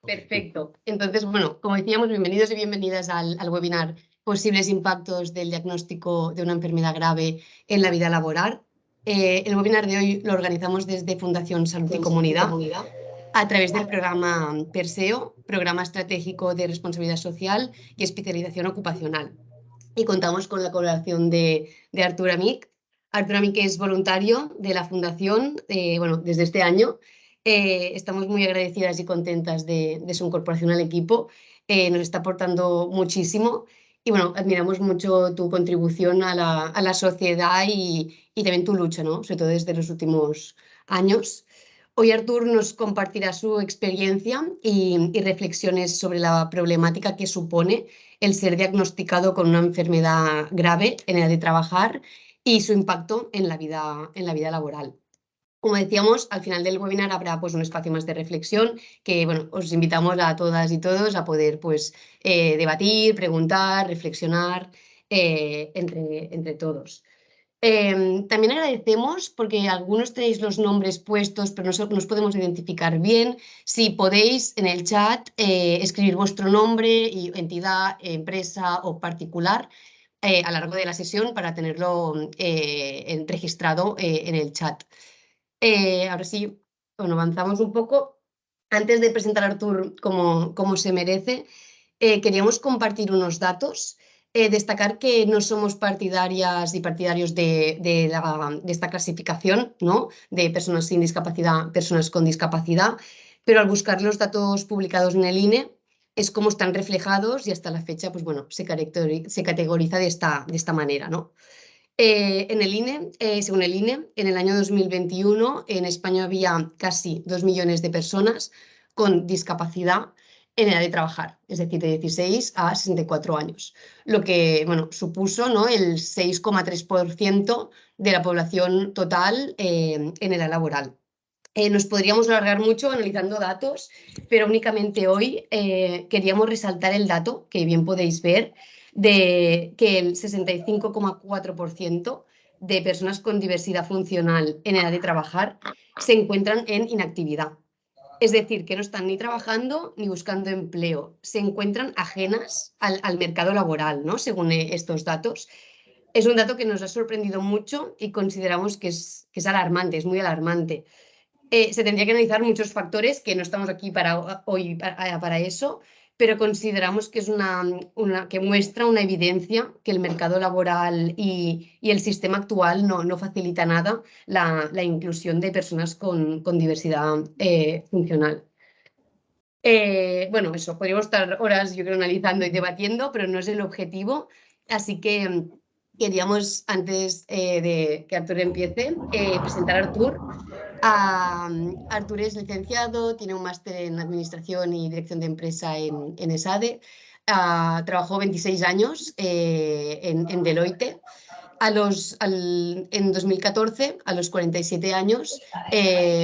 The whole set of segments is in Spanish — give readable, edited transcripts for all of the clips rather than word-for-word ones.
Perfecto. Entonces, bueno, como decíamos, bienvenidos y bienvenidas al webinar Posibles impactos del diagnóstico de una enfermedad grave en la vida laboral. El webinar de hoy lo organizamos desde Fundación Salud y Comunidad a través del programa PERSEO, Programa Estratégico de Responsabilidad Social y Especialización Ocupacional. Y contamos con la colaboración de Artur Amic. Artur Amic es voluntario de la Fundación, bueno, desde este año. Estamos muy agradecidas y contentas de su incorporación al equipo. Nos está aportando muchísimo y bueno, admiramos mucho tu contribución a la sociedad y también tu lucha, ¿no? Sobre todo desde los últimos años. Hoy Artur nos compartirá su experiencia y reflexiones sobre la problemática que supone el ser diagnosticado con una enfermedad grave en edad de trabajar y su impacto en la vida laboral. Como decíamos, al final del webinar habrá pues, un espacio más de reflexión que bueno, os invitamos a todas y todos a poder pues, debatir, preguntar, reflexionar entre todos. También agradecemos porque algunos tenéis los nombres puestos, pero no nos podemos identificar bien. Si podéis en el chat escribir vuestro nombre, y entidad, empresa o particular a lo largo de la sesión para tenerlo registrado en el chat. Ahora sí, bueno, avanzamos un poco. Antes de presentar a Artur como se merece, queríamos compartir unos datos. Destacar que no somos partidarias y partidarios de esta clasificación, ¿no? De personas sin discapacidad, personas con discapacidad, pero al buscar los datos publicados en el INE es como están reflejados y hasta la fecha, pues bueno, se categoriza de esta manera, ¿no? En el INE, según el INE, en el año 2021 en España había casi 2 millones de personas con discapacidad en edad de trabajar, es decir, de 16 a 64 años, lo que bueno, supuso, ¿no? El 6,3% de la población total en edad laboral. Nos podríamos alargar mucho analizando datos, pero únicamente hoy queríamos resaltar el dato que bien podéis ver de que el 65,4% de personas con diversidad funcional en edad de trabajar se encuentran en inactividad. Es decir, que no están ni trabajando ni buscando empleo, se encuentran ajenas al mercado laboral, ¿no? Según estos datos. Es un dato que nos ha sorprendido mucho y consideramos que es alarmante, es muy alarmante. Se tendría que analizar muchos factores que no estamos aquí hoy para eso, pero consideramos que es que muestra una evidencia que el mercado laboral y el sistema actual no facilita nada la inclusión de personas con diversidad funcional. Bueno, eso, podríamos estar horas, yo creo, analizando y debatiendo, pero no es el objetivo. Así que queríamos, antes de que Artur empiece, presentar a Artur. Artur es licenciado, tiene un máster en Administración y Dirección de Empresa en ESADE. Trabajó 26 años en Deloitte. En 2014, a los 47 años,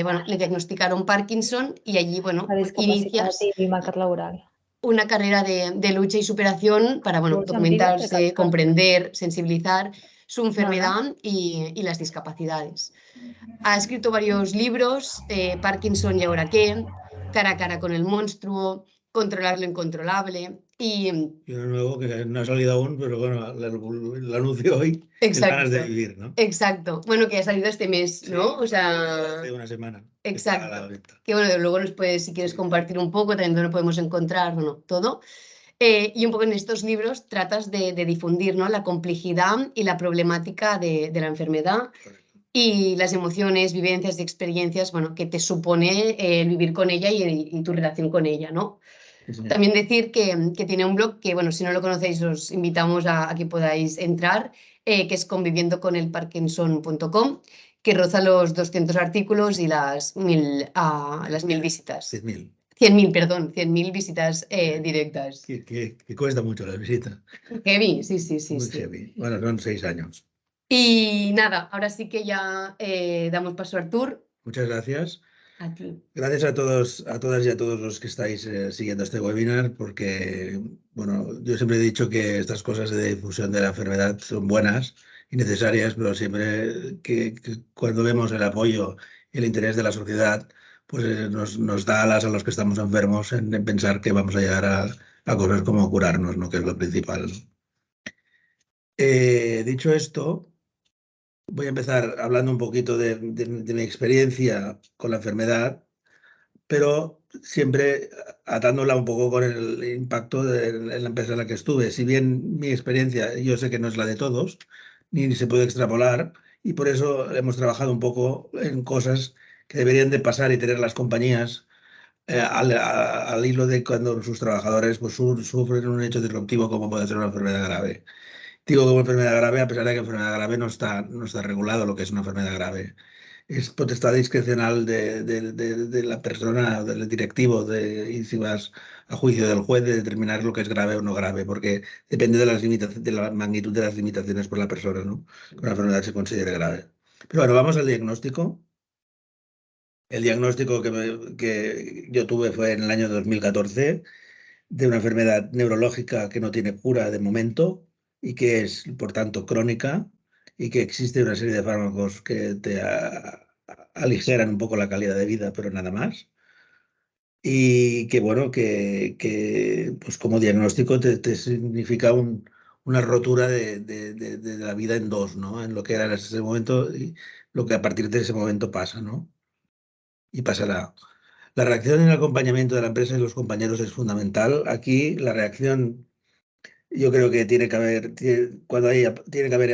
bueno, le diagnosticaron Parkinson y allí, bueno, La discapacitat i mercat laboral. Una carrera de lucha y superación para, bueno, documentarse, comprender, sensibilizar su enfermedad y las discapacidades. Ha escrito varios libros, Parkinson y ahora qué, Cara a cara con el monstruo, Controlar lo incontrolable y uno nuevo que no ha salido aún, pero bueno, lo anuncio hoy. Exacto. Ganas de vivir, ¿no? Exacto. Bueno, que ha salido este mes, ¿no? Sí, o sea, hace una semana. Exacto. Que bueno, luego nos puedes, si quieres compartir un poco, también dónde podemos encontrar, bueno, todo. Y un poco en estos libros tratas de difundir, ¿no? La complejidad y la problemática de la enfermedad. Correcto. Y las emociones, vivencias y experiencias, bueno, que te supone vivir con ella y tu relación con ella, ¿no? Sí, también decir que tiene un blog que, bueno, si no lo conocéis, os invitamos a que podáis entrar, que es conviviendoconelparkinson.com, que roza los 200 artículos y las 1000 visitas. 100.000. 100.000, perdón, 100.000 visitas directas. Que cuesta mucho la visita. Heavy, sí. Muy heavy. Bueno, son 6 años. Y nada, ahora sí que ya damos paso a Artur. Muchas gracias. A ti. Gracias a todas y a todos los que estáis siguiendo este webinar, porque, bueno, yo siempre he dicho que estas cosas de difusión de la enfermedad son buenas y necesarias, pero siempre que cuando vemos el apoyo y el interés de la sociedad, pues nos da alas a los que estamos enfermos en pensar que vamos a llegar a cosas como curarnos, ¿no? Que es lo principal. Dicho esto, voy a empezar hablando un poquito de mi experiencia con la enfermedad, pero siempre atándola un poco con el impacto en la empresa en la que estuve. Si bien mi experiencia yo sé que no es la de todos, ni se puede extrapolar, y por eso hemos trabajado un poco en cosas que deberían de pasar y tener las compañías al hilo de cuando sus trabajadores pues, sufren un hecho disruptivo como puede ser una enfermedad grave. Digo como enfermedad grave, a pesar de que enfermedad grave no está regulado lo que es una enfermedad grave. Es potestad discrecional de la persona, del directivo, y si vas a juicio del juez, de determinar lo que es grave o no grave, porque depende de de la magnitud de las limitaciones por la persona, ¿no? Que una enfermedad se considere grave. Pero bueno, vamos al diagnóstico. El diagnóstico que yo tuve fue en el año 2014 de una enfermedad neurológica que no tiene cura de momento y que es, por tanto, crónica y que existe una serie de fármacos que te aligeran un poco la calidad de vida, pero nada más. Y que, bueno, pues como diagnóstico te significa una rotura de la vida en dos, ¿no? En lo que era en ese momento y lo que a partir de ese momento pasa, ¿no? Y pasará. La reacción en el acompañamiento de la empresa y los compañeros es fundamental. Aquí la reacción, yo creo que tiene que haber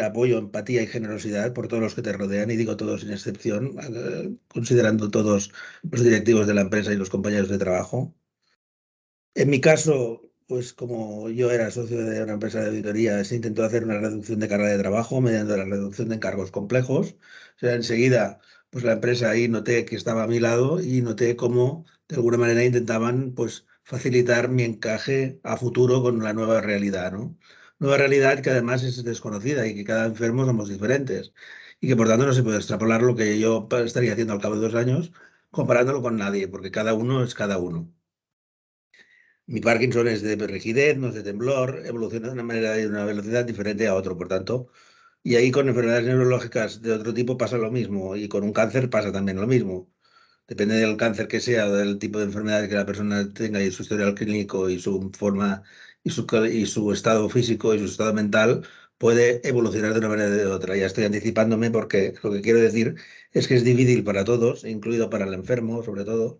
apoyo, empatía y generosidad por todos los que te rodean, y digo todos sin excepción, considerando todos los directivos de la empresa y los compañeros de trabajo. En mi caso, pues como yo era socio de una empresa de auditoría, se intentó hacer una reducción de carga de trabajo mediante la reducción de encargos complejos. O sea, enseguida, pues la empresa ahí noté que estaba a mi lado y noté cómo de alguna manera intentaban pues facilitar mi encaje a futuro con la nueva realidad, ¿no? Nueva realidad que además es desconocida y que cada enfermo somos diferentes y que por tanto no se puede extrapolar lo que yo estaría haciendo al cabo de 2 años comparándolo con nadie, porque cada uno es cada uno. Mi Parkinson es de rigidez, no es de temblor, evoluciona de una manera y de una velocidad diferente a otro, por tanto. Y ahí con enfermedades neurológicas de otro tipo pasa lo mismo, y con un cáncer pasa también lo mismo. Depende del cáncer que sea o del tipo de enfermedad que la persona tenga y su historial clínico y su forma y su estado físico y su estado mental, puede evolucionar de una manera o de otra. Ya estoy anticipándome porque lo que quiero decir es que es difícil para todos, incluido para el enfermo, sobre todo,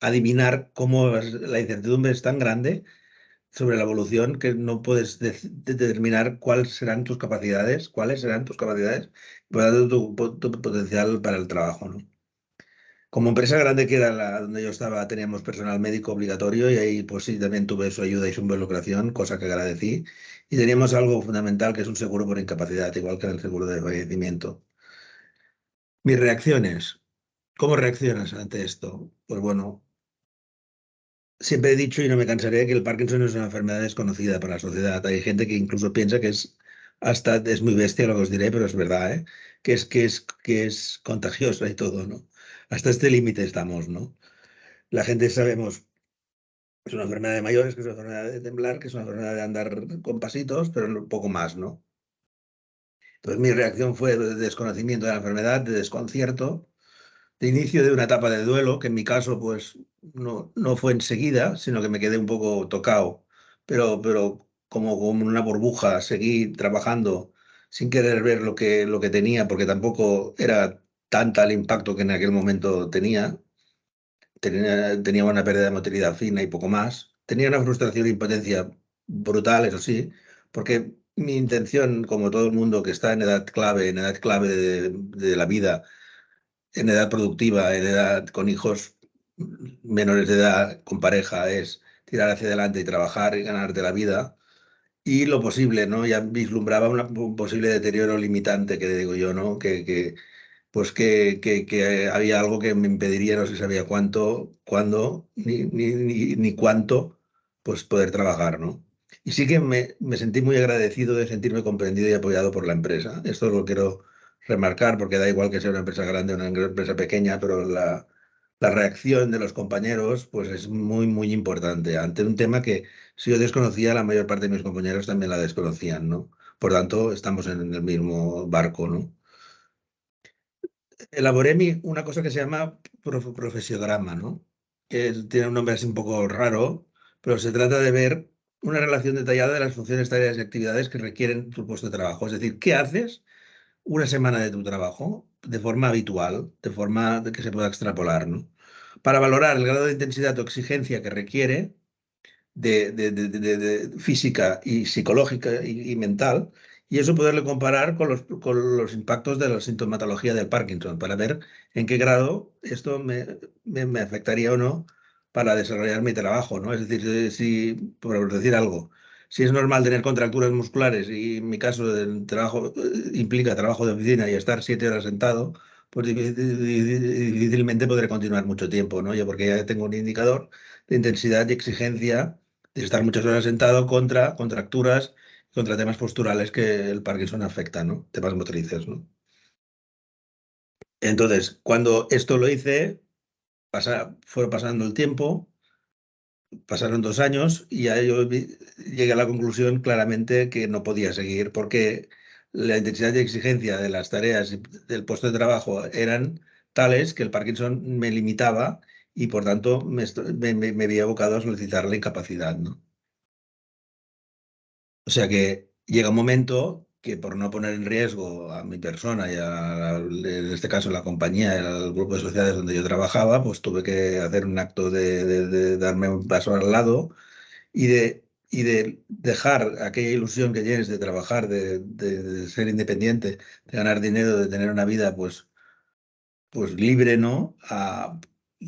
adivinar cómo la incertidumbre es tan grande sobre la evolución que no puedes determinar cuáles serán tus capacidades y por lo tanto tu potencial para el trabajo, ¿no? Como empresa grande que era la donde yo estaba, teníamos personal médico obligatorio y ahí pues sí, también tuve su ayuda y su involucración, cosa que agradecí. Y teníamos algo fundamental que es un seguro por incapacidad, igual que el seguro de fallecimiento. Mis reacciones. ¿Cómo reaccionas ante esto? Pues bueno, siempre he dicho y no me cansaré que el Parkinson es una enfermedad desconocida para la sociedad. Hay gente que incluso piensa que es muy bestia lo que os diré, pero es verdad, ¿eh? Que es contagiosa y todo, ¿no? Hasta este límite estamos, ¿no? La gente sabemos que es una enfermedad de mayores, que es una enfermedad de temblar, que es una enfermedad de andar con pasitos, pero un poco más, ¿no? Entonces mi reacción fue de desconocimiento de la enfermedad, de desconcierto, de inicio de una etapa de duelo, que en mi caso pues no fue enseguida, sino que me quedé un poco tocado, pero como una burbuja, seguí trabajando sin querer ver lo que tenía, porque tampoco era tanta el impacto que en aquel momento tenía. Tenía una pérdida de motilidad fina y poco más. Tenía una frustración e impotencia brutal, eso sí, porque mi intención, como todo el mundo que está en edad clave de la vida, en edad productiva, en edad con hijos menores de edad, con pareja, es tirar hacia adelante y trabajar y ganarte la vida. Y lo posible, ¿no? Ya vislumbraba un posible deterioro limitante, que digo yo, ¿no? Pues que había algo que me impediría, no se sabía cuánto, cuándo, ni cuánto, pues poder trabajar, ¿no? Y sí que me sentí muy agradecido de sentirme comprendido y apoyado por la empresa. Esto lo quiero remarcar porque da igual que sea una empresa grande o una empresa pequeña, pero la reacción de los compañeros pues es muy, muy importante ante un tema que si yo desconocía, la mayor parte de mis compañeros también la desconocían, ¿no? Por tanto, estamos en el mismo barco, ¿no? elaboré una cosa que se llama profesiograma, ¿no? Que tiene un nombre así un poco raro, pero se trata de ver una relación detallada de las funciones, tareas y actividades que requieren tu puesto de trabajo. Es decir, ¿qué haces una semana de tu trabajo de forma habitual, de forma que se pueda extrapolar, ¿no? Para valorar el grado de intensidad o exigencia que requiere de física y psicológica y mental, y eso poderlo comparar con los impactos de la sintomatología del Parkinson, para ver en qué grado esto me afectaría o no para desarrollar mi trabajo, ¿no? Es decir, si, por decir algo, si es normal tener contracturas musculares y en mi caso el trabajo implica trabajo de oficina y estar 7 horas sentado, pues difícilmente podré continuar mucho tiempo, ¿no? Yo porque ya tengo un indicador de intensidad y exigencia de estar muchas horas sentado contra contracturas, contra temas posturales que el Parkinson afecta, ¿no? Temas motrices, ¿no? Entonces, cuando esto lo hice, fue pasando el tiempo, pasaron 2 años y ya yo llegué a la conclusión claramente que no podía seguir porque la intensidad y exigencia de las tareas y del puesto de trabajo eran tales que el Parkinson me limitaba y por tanto me había abocado a solicitar la incapacidad, ¿no? O sea que llega un momento que por no poner en riesgo a mi persona y en este caso la compañía, el grupo de sociedades donde yo trabajaba, pues tuve que hacer un acto de darme un paso al lado y de dejar aquella ilusión que tienes de trabajar, de ser independiente, de ganar dinero, de tener una vida pues libre, ¿no?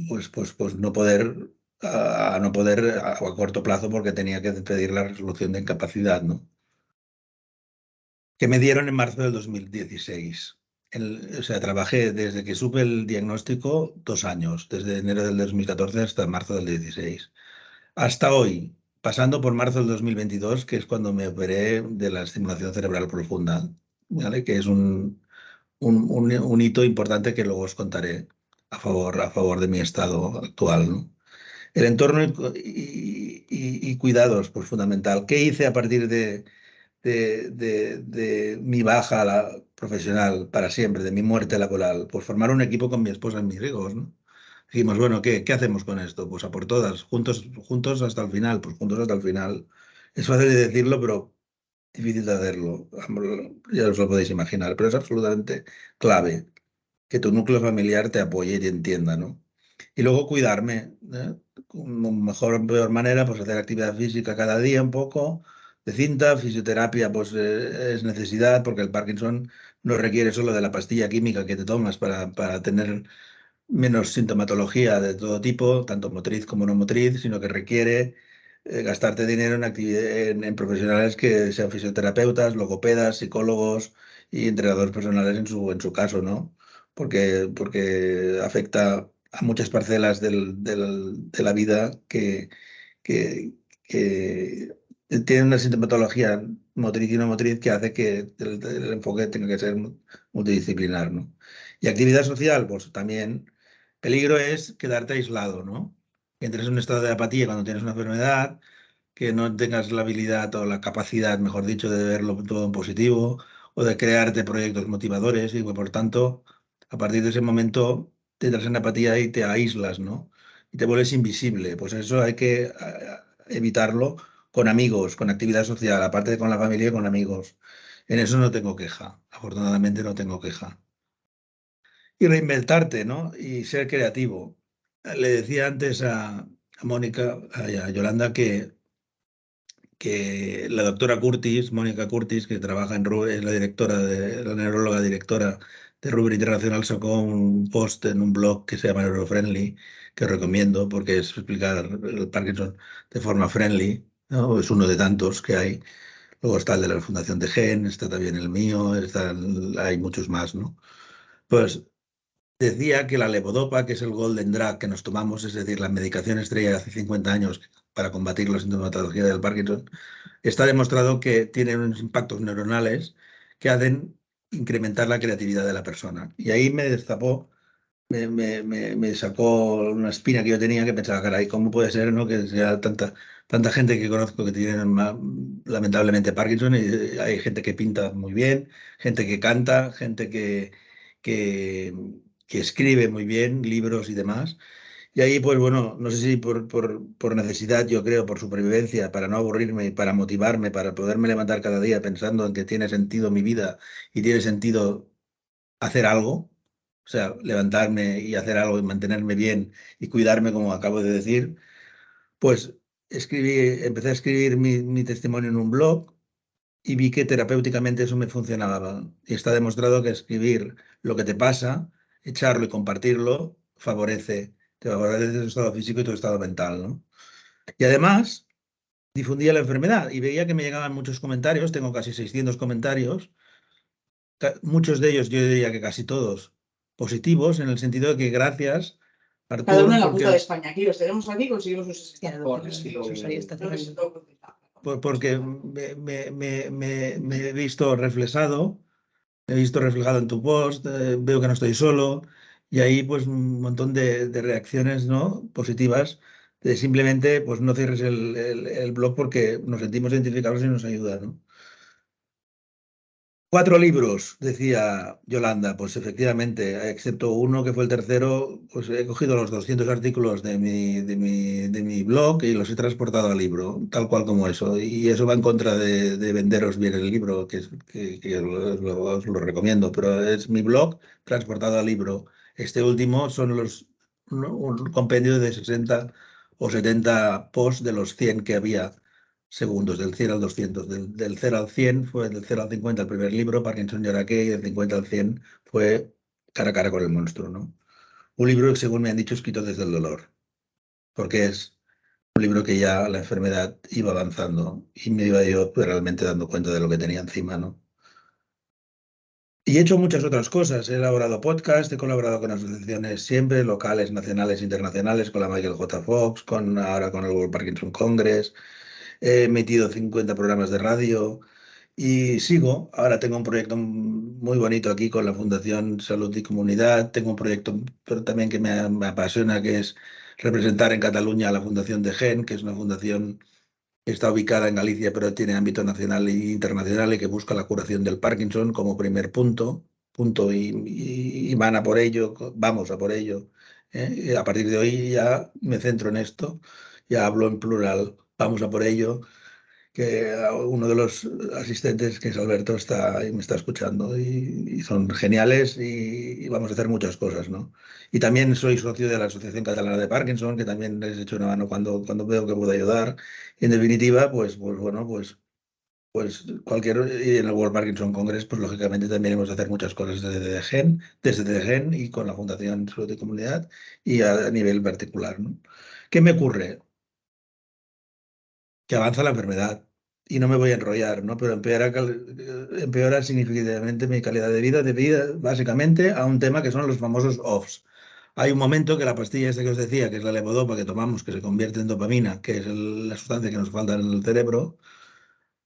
Pues no poder, a no poder a corto plazo porque tenía que pedir la resolución de incapacidad, ¿no? Que me dieron en marzo del 2016. O sea, trabajé desde que supe el diagnóstico 2 años, desde enero del 2014 hasta marzo del 16. Hasta hoy, pasando por marzo del 2022, que es cuando me operé de la estimulación cerebral profunda, ¿vale? Que es un hito importante que luego os contaré a favor de mi estado actual, ¿no? El entorno y cuidados, pues fundamental. ¿Qué hice a partir de mi baja profesional para siempre, de mi muerte laboral? Pues formar un equipo con mi esposa y mis hijos, ¿no? Dijimos, bueno, ¿qué hacemos con esto? Pues a por todas, juntos hasta el final, pues juntos hasta el final. Es fácil de decirlo, pero difícil de hacerlo. Ya os lo podéis imaginar, pero es absolutamente clave que tu núcleo familiar te apoye y te entienda, ¿no? Y luego cuidarme, ¿eh? Como mejor o peor manera, pues hacer actividad física cada día un poco, de cinta, fisioterapia, pues es necesidad, porque el Parkinson no requiere solo de la pastilla química que te tomas para tener menos sintomatología de todo tipo, tanto motriz como no motriz, sino que requiere gastarte dinero en profesionales que sean fisioterapeutas, logopedas, psicólogos y entrenadores personales en su caso, ¿no? Porque afecta a muchas parcelas de la vida que, que tienen una sintomatología motriz y no motriz que hace que el enfoque tenga que ser multidisciplinar, ¿no? Y actividad social, pues también. Peligro es quedarte aislado, ¿no? Que entres en un estado de apatía cuando tienes una enfermedad, que no tengas la habilidad o la capacidad, mejor dicho, de verlo todo en positivo o de crearte proyectos motivadores y, pues, por tanto, a partir de ese momento te entras en apatía y te aíslas, ¿no? Y te vuelves invisible. Pues eso hay que evitarlo con amigos, con actividad social, aparte de con la familia y con amigos. En eso no tengo queja. Afortunadamente no tengo queja y reinventarte, ¿no? Y ser creativo. Le decía antes a Mónica, a Yolanda, que la doctora Curtis, Mónica Curtis, que trabaja es la directora, la neuróloga directora de Rubber Internacional, sacó un post en un blog que se llama Neurofriendly, que os recomiendo porque es explicar el Parkinson de forma friendly, ¿no? Es uno de tantos que hay. Luego está el de la Fundación de Gen, está también el mío, hay muchos más, ¿no? Pues decía que la levodopa, que es el golden drug que nos tomamos, es decir, la medicación estrella de hace 50 años para combatir la sintomatología del Parkinson, está demostrado que tiene unos impactos neuronales que hacen incrementar la creatividad de la persona. Y ahí me destapó, me sacó una espina que yo tenía que pensaba, caray, ¿cómo puede ser, no, que sea tanta gente que conozco que tiene lamentablemente Parkinson? Y hay gente que pinta muy bien, gente que canta, gente que, que escribe muy bien libros y demás. Y ahí, pues bueno, no sé si por necesidad, yo creo, por supervivencia, para no aburrirme y para motivarme, para poderme levantar cada día pensando en que tiene sentido mi vida y tiene sentido hacer algo, o sea, levantarme y hacer algo y mantenerme bien y cuidarme, como acabo de decir, pues empecé a escribir mi testimonio en un blog y vi que terapéuticamente eso me funcionaba. Y está demostrado que escribir lo que te pasa, echarlo y compartirlo, te favorece tu estado físico y tu estado mental, ¿no? Y además difundía la enfermedad y veía que me llegaban muchos comentarios, tengo casi 600 comentarios, muchos de ellos, yo diría que casi todos, positivos, en el sentido de que gracias, Cada uno Artur, en la porque, punta de España. Aquí los tenemos aquí, conseguimos sus Claro, porres. Susana está cerrando. porque me he visto reflejado. He visto reflejado en tu post, veo que no estoy solo, y ahí pues un montón de reacciones, ¿no?, positivas, de simplemente pues no cierres el blog porque nos sentimos identificados y nos ayuda, ¿no? 4 libros, decía Yolanda, pues efectivamente, excepto uno que fue el tercero, pues he cogido los 200 artículos de mi blog y los he transportado al libro, tal cual como eso. Y eso va en contra de venderos bien el libro, que os lo recomiendo, pero es mi blog transportado al libro. Este último son un compendio de 60 o 70 posts de los 100 que había segundos, del 100 al 200. Del 0 al 100 fue del 0 al 50 el primer libro, Parkinson y ahora qué, y del 50 al 100 fue Cara a cara con el monstruo, ¿no? Un libro que, según me han dicho, escrito desde el dolor, porque es un libro que ya la enfermedad iba avanzando y me iba yo pues, realmente dando cuenta de lo que tenía encima, ¿no? Y he hecho muchas otras cosas. He elaborado podcast, he colaborado con asociaciones siempre, locales, nacionales, internacionales, con la Michael J. Fox, ahora con el World Parkinson Congress. He emitido 50 programas de radio y sigo. Ahora tengo un proyecto muy bonito aquí con la Fundación Salud y Comunidad. Tengo un proyecto pero también que me apasiona, que es representar en Cataluña a la Fundación de GEN, que es una fundación que está ubicada en Galicia, pero tiene ámbito nacional e internacional y que busca la curación del Parkinson como primer punto y van a por ello, vamos a por ello. ¿Eh? Y a partir de hoy ya me centro en esto, ya hablo en plural, vamos a por ello, que uno de los asistentes, que es Alberto, está y me está escuchando y son geniales y vamos a hacer muchas cosas, ¿no? Y también soy socio de la Asociación Catalana de Parkinson, que también les echo una mano cuando veo que puedo ayudar. Y en definitiva, pues bueno, pues y en el World Parkinson Congress, pues lógicamente también hemos de hacer muchas cosas desde DGEN y con la Fundación Salud y Comunidad y a nivel particular, ¿no? ¿Qué me ocurre? Que avanza la enfermedad y no me voy a enrollar, ¿no? Pero empeora significativamente mi calidad de vida básicamente a un tema que son los famosos OFFs. Hay un momento que la pastilla esta que os decía, que es la levodopa que tomamos, que se convierte en dopamina, que es la sustancia que nos falta en el cerebro,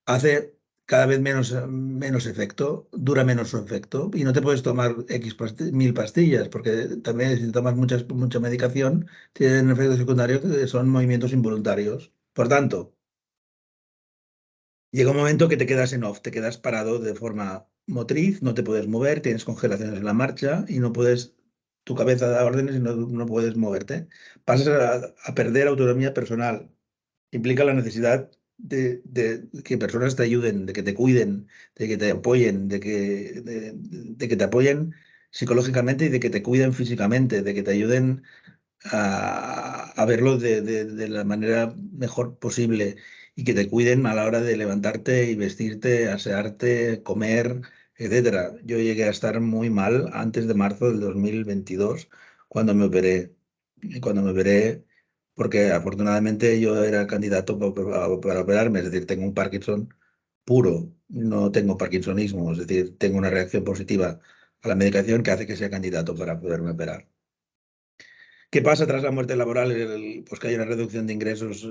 hace cada vez menos efecto, dura menos su efecto y no te puedes tomar 1000 pastillas, porque también si tomas mucha medicación, tienen efectos secundarios que son movimientos involuntarios. Por tanto, llega un momento que te quedas en off, te quedas parado de forma motriz, no te puedes mover, tienes congelaciones en la marcha y no puedes, tu cabeza da órdenes y no puedes moverte. Pasas a perder autonomía personal. Implica la necesidad de que personas te ayuden, de que te cuiden, de que te apoyen, de que te apoyen psicológicamente y de que te cuiden físicamente, de que te ayuden a verlo de la manera mejor posible y que te cuiden a la hora de levantarte y vestirte, asearte, comer, etcétera. Yo llegué a estar muy mal antes de marzo del 2022 cuando me operé. Y cuando me operé, porque afortunadamente yo era candidato para operarme, es decir, tengo un Parkinson puro, no tengo Parkinsonismo, es decir, tengo una reacción positiva a la medicación que hace que sea candidato para poderme operar. ¿Qué pasa tras la muerte laboral? Pues que hay una reducción de ingresos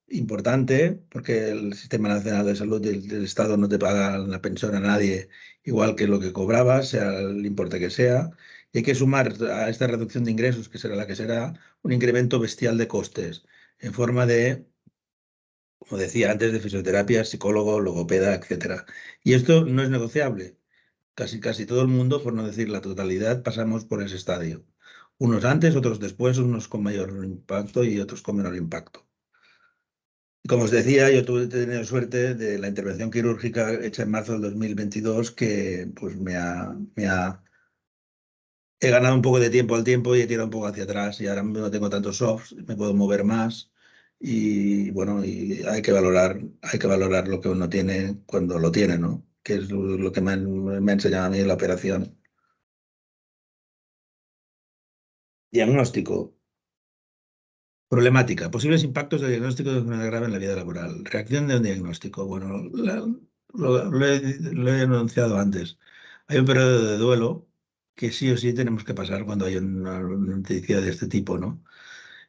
importante, porque el Sistema Nacional de Salud del Estado no te paga la pensión a nadie igual que lo que cobrabas, sea el importe que sea. Y hay que sumar a esta reducción de ingresos, que será la que será, un incremento bestial de costes, en forma de, como decía antes, de fisioterapia, psicólogo, logopeda, etcétera. Y esto no es negociable. casi todo el mundo, por no decir la totalidad, pasamos por ese estadio. Unos antes, otros después, unos con mayor impacto y otros con menor impacto. Como os decía, yo tuve tenido suerte de la intervención quirúrgica hecha en marzo del 2022, que pues he ganado un poco de tiempo al tiempo y he tirado un poco hacia atrás y ahora no tengo tantos softs, me puedo mover más y bueno, y hay que valorar lo que uno tiene cuando lo tiene, ¿no? Que es lo que me ha enseñado a mí la operación. Diagnóstico. Problemática. Posibles impactos del diagnóstico de enfermedad grave en la vida laboral. Reacción de un diagnóstico. Bueno, lo he enunciado antes. Hay un periodo de duelo que sí o sí tenemos que pasar cuando hay una noticia de este tipo, ¿no?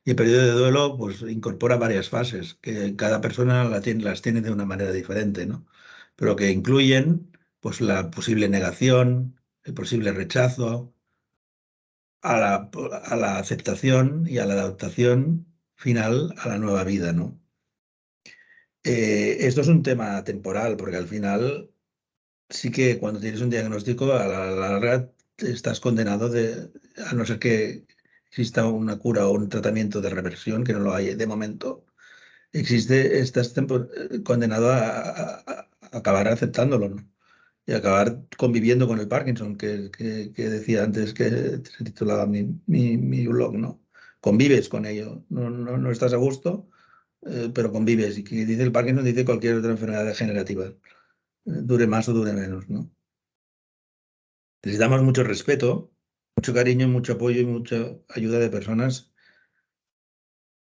Y el periodo de duelo pues incorpora varias fases, que cada persona las tiene de una manera diferente, ¿no? Pero que incluyen pues la posible negación, el posible rechazo, a la aceptación y a la adaptación final a la nueva vida, ¿no? Esto es un tema temporal, porque al final sí que cuando tienes un diagnóstico, a la larga estás condenado a no ser que exista una cura o un tratamiento de reversión, que no lo hay de momento, estás condenado a acabar aceptándolo, ¿no? Y acabar conviviendo con el Parkinson, que decía antes que se titulaba mi blog, ¿no? Convives con ello, no estás a gusto, pero convives. Y que dice el Parkinson, dice cualquier otra enfermedad degenerativa, dure más o dure menos, ¿no? Necesitamos mucho respeto, mucho cariño, mucho apoyo y mucha ayuda de personas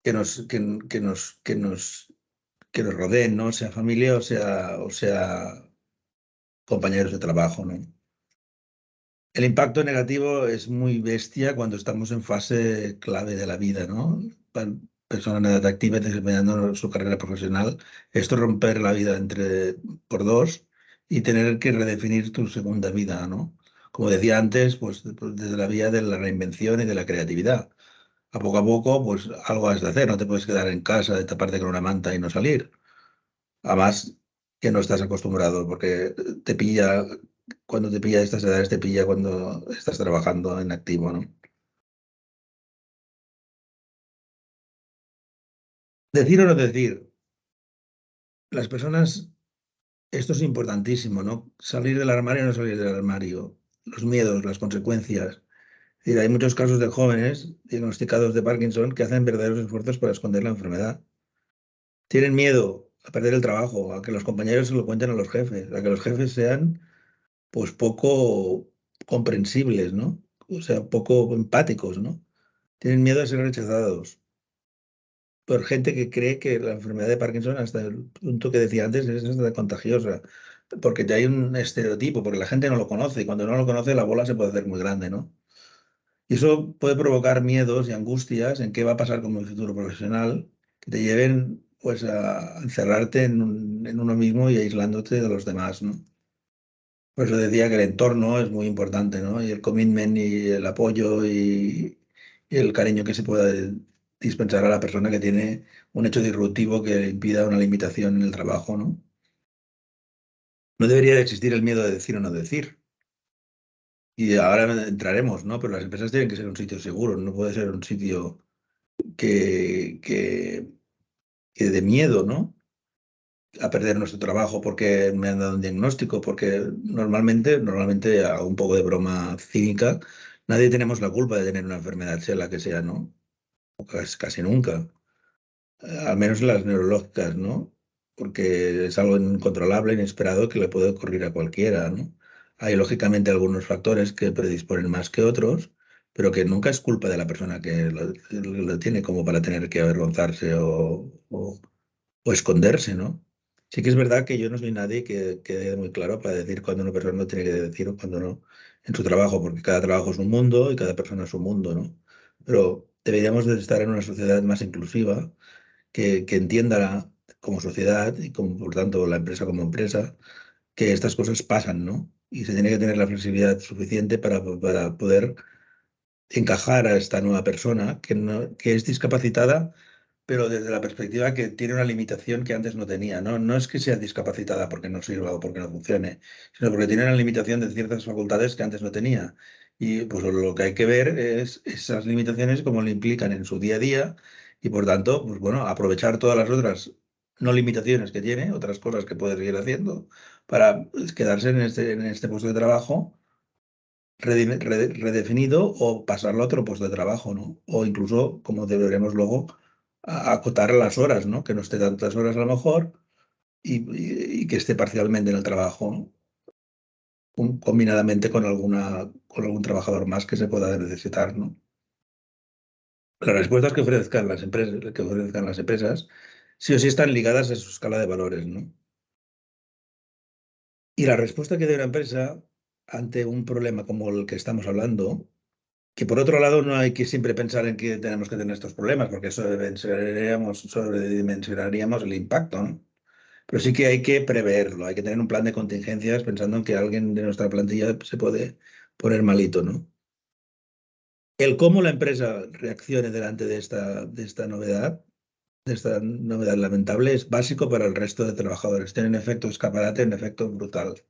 que nos rodeen, ¿no? Sea familia o sea compañeros de trabajo, ¿no? El impacto negativo es muy bestia cuando estamos en fase clave de la vida, ¿no? Persona en edad activa desempeñando su carrera profesional. Esto es romper la vida por dos y tener que redefinir tu segunda vida, ¿no? Como decía antes, pues desde la vía de la reinvención y de la creatividad. A poco, pues algo has de hacer. No te puedes quedar en casa, de taparte con una manta y no salir. Además, que no estás acostumbrado, porque cuando te pilla a estas edades, te pilla cuando estás trabajando en activo, ¿no? Decir o no decir, las personas, esto es importantísimo, ¿no? Salir del armario o no salir del armario, los miedos, las consecuencias. Es decir, hay muchos casos de jóvenes diagnosticados de Parkinson que hacen verdaderos esfuerzos para esconder la enfermedad. Tienen miedo a perder el trabajo, a que los compañeros se lo cuenten a los jefes, a que los jefes sean pues poco comprensibles, ¿no? O sea, poco empáticos, ¿no? Tienen miedo a ser rechazados por gente que cree que la enfermedad de Parkinson, hasta el punto que decía antes, es hasta contagiosa, porque ya hay un estereotipo, porque la gente no lo conoce, y cuando no lo conoce la bola se puede hacer muy grande, ¿no? Y eso puede provocar miedos y angustias en qué va a pasar con mi futuro profesional, que te lleven pues a encerrarte en uno mismo y aislándote de los demás, ¿no? Por eso decía que el entorno es muy importante, ¿no? Y el commitment y el apoyo y el cariño que se pueda dispensar a la persona que tiene un hecho disruptivo que impida una limitación en el trabajo, ¿no? No debería de existir el miedo de decir o no decir. Y ahora entraremos, ¿no? Pero las empresas tienen que ser un sitio seguro, no puede ser un sitio que, que, que de miedo, ¿no? A perder nuestro trabajo porque me han dado un diagnóstico, porque normalmente, hago un poco de broma cínica, nadie tenemos la culpa de tener una enfermedad, sea la que sea, ¿no? O casi nunca. Al menos las neurológicas, ¿no? Porque es algo incontrolable, inesperado, que le puede ocurrir a cualquiera, ¿no? Hay lógicamente algunos factores que predisponen más que otros, pero que nunca es culpa de la persona que lo tiene como para tener que avergonzarse o esconderse, ¿no? Sí que es verdad que yo no soy nadie que quede muy claro para decir cuándo una persona no tiene que decir o cuándo no en su trabajo, porque cada trabajo es un mundo y cada persona es un mundo, ¿no? Pero deberíamos de estar en una sociedad más inclusiva, que entienda como sociedad y como, por tanto, la empresa como empresa, que estas cosas pasan, ¿no? Y se tiene que tener la flexibilidad suficiente para poder encajar a esta nueva persona que es discapacitada pero desde la perspectiva que tiene una limitación que antes no tenía, ¿no? No es que sea discapacitada porque no sirva o porque no funcione, sino porque tiene una limitación de ciertas facultades que antes no tenía. Y pues lo que hay que ver es esas limitaciones, cómo le implican en su día a día y por tanto, pues bueno, aprovechar todas las otras no limitaciones que tiene, otras cosas que puede seguir haciendo para quedarse en este puesto de trabajo redefinido o pasarlo a otro puesto de trabajo, ¿no? O incluso, como deberemos luego, acotar las horas, ¿no? Que no esté tantas horas a lo mejor y que esté parcialmente en el trabajo, ¿no? Combinadamente con algún trabajador más que se pueda necesitar, ¿no? Las respuestas que ofrezcan las empresas sí o sí están ligadas a su escala de valores, ¿no? Y la respuesta que dé una empresa ante un problema como el que estamos hablando, que por otro lado no hay que siempre pensar en que tenemos que tener estos problemas, porque sobredimensionaríamos el impacto, ¿no? Pero sí que hay que preverlo, hay que tener un plan de contingencias pensando en que alguien de nuestra plantilla se puede poner malito, ¿no? El cómo la empresa reaccione delante de esta novedad lamentable, es básico para el resto de trabajadores. Tienen efecto escaparate, en efecto brutal,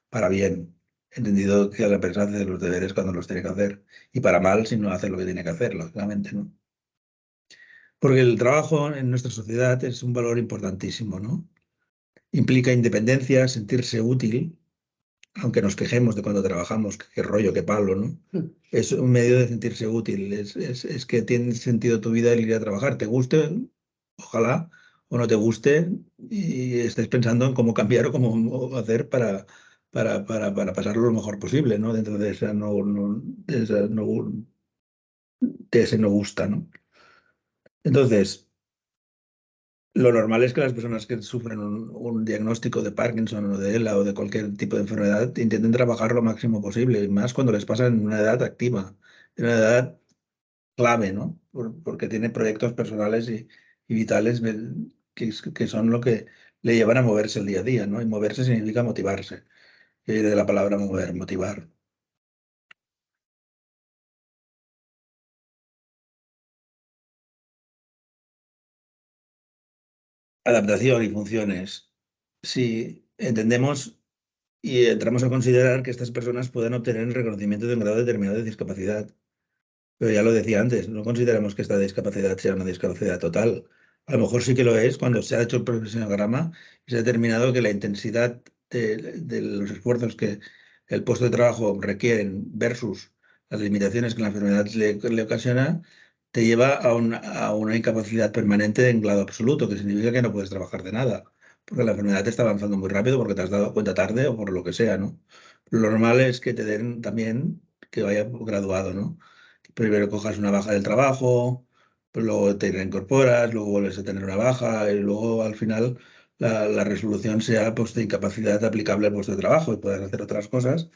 para bien, entendido que la empresa hace los deberes cuando los tiene que hacer, y para mal si no hace lo que tiene que hacer, lógicamente, ¿no? Porque el trabajo en nuestra sociedad es un valor importantísimo, ¿no? Implica independencia, sentirse útil, aunque nos quejemos de cuando trabajamos, qué rollo, qué palo, ¿no? Es un medio de sentirse útil, es que tiene sentido tu vida el ir a trabajar, te guste, ojalá, o no te guste, y estés pensando en cómo cambiar o cómo hacer para pasarlo lo mejor posible, ¿no? Dentro de de ese no gusta, ¿no? Entonces, lo normal es que las personas que sufren un diagnóstico de Parkinson o de ELA o de cualquier tipo de enfermedad intenten trabajar lo máximo posible, y más cuando les pasa en una edad activa, en una edad clave, ¿no? Porque tiene proyectos personales y vitales que son lo que le llevan a moverse el día a día, ¿no? Y moverse significa motivarse, que viene de la palabra mover, motivar. Adaptación y funciones. Si entendemos y entramos a considerar que estas personas pueden obtener el reconocimiento de un grado determinado de discapacidad. Pero ya lo decía antes, no consideramos que esta discapacidad sea una discapacidad total. A lo mejor sí que lo es cuando se ha hecho el profesionograma y se ha determinado que la intensidad de los esfuerzos que el puesto de trabajo requieren versus las limitaciones que la enfermedad le ocasiona, te lleva a una incapacidad permanente en grado absoluto, que significa que no puedes trabajar de nada, porque la enfermedad te está avanzando muy rápido, porque te has dado cuenta tarde o por lo que sea, ¿no? Lo normal es que te den también que vaya graduado, ¿no? Primero cojas una baja del trabajo, pues luego te reincorporas, luego vuelves a tener una baja y luego al final la resolución sea pues, de incapacidad aplicable al puesto de trabajo y puedas hacer otras cosas,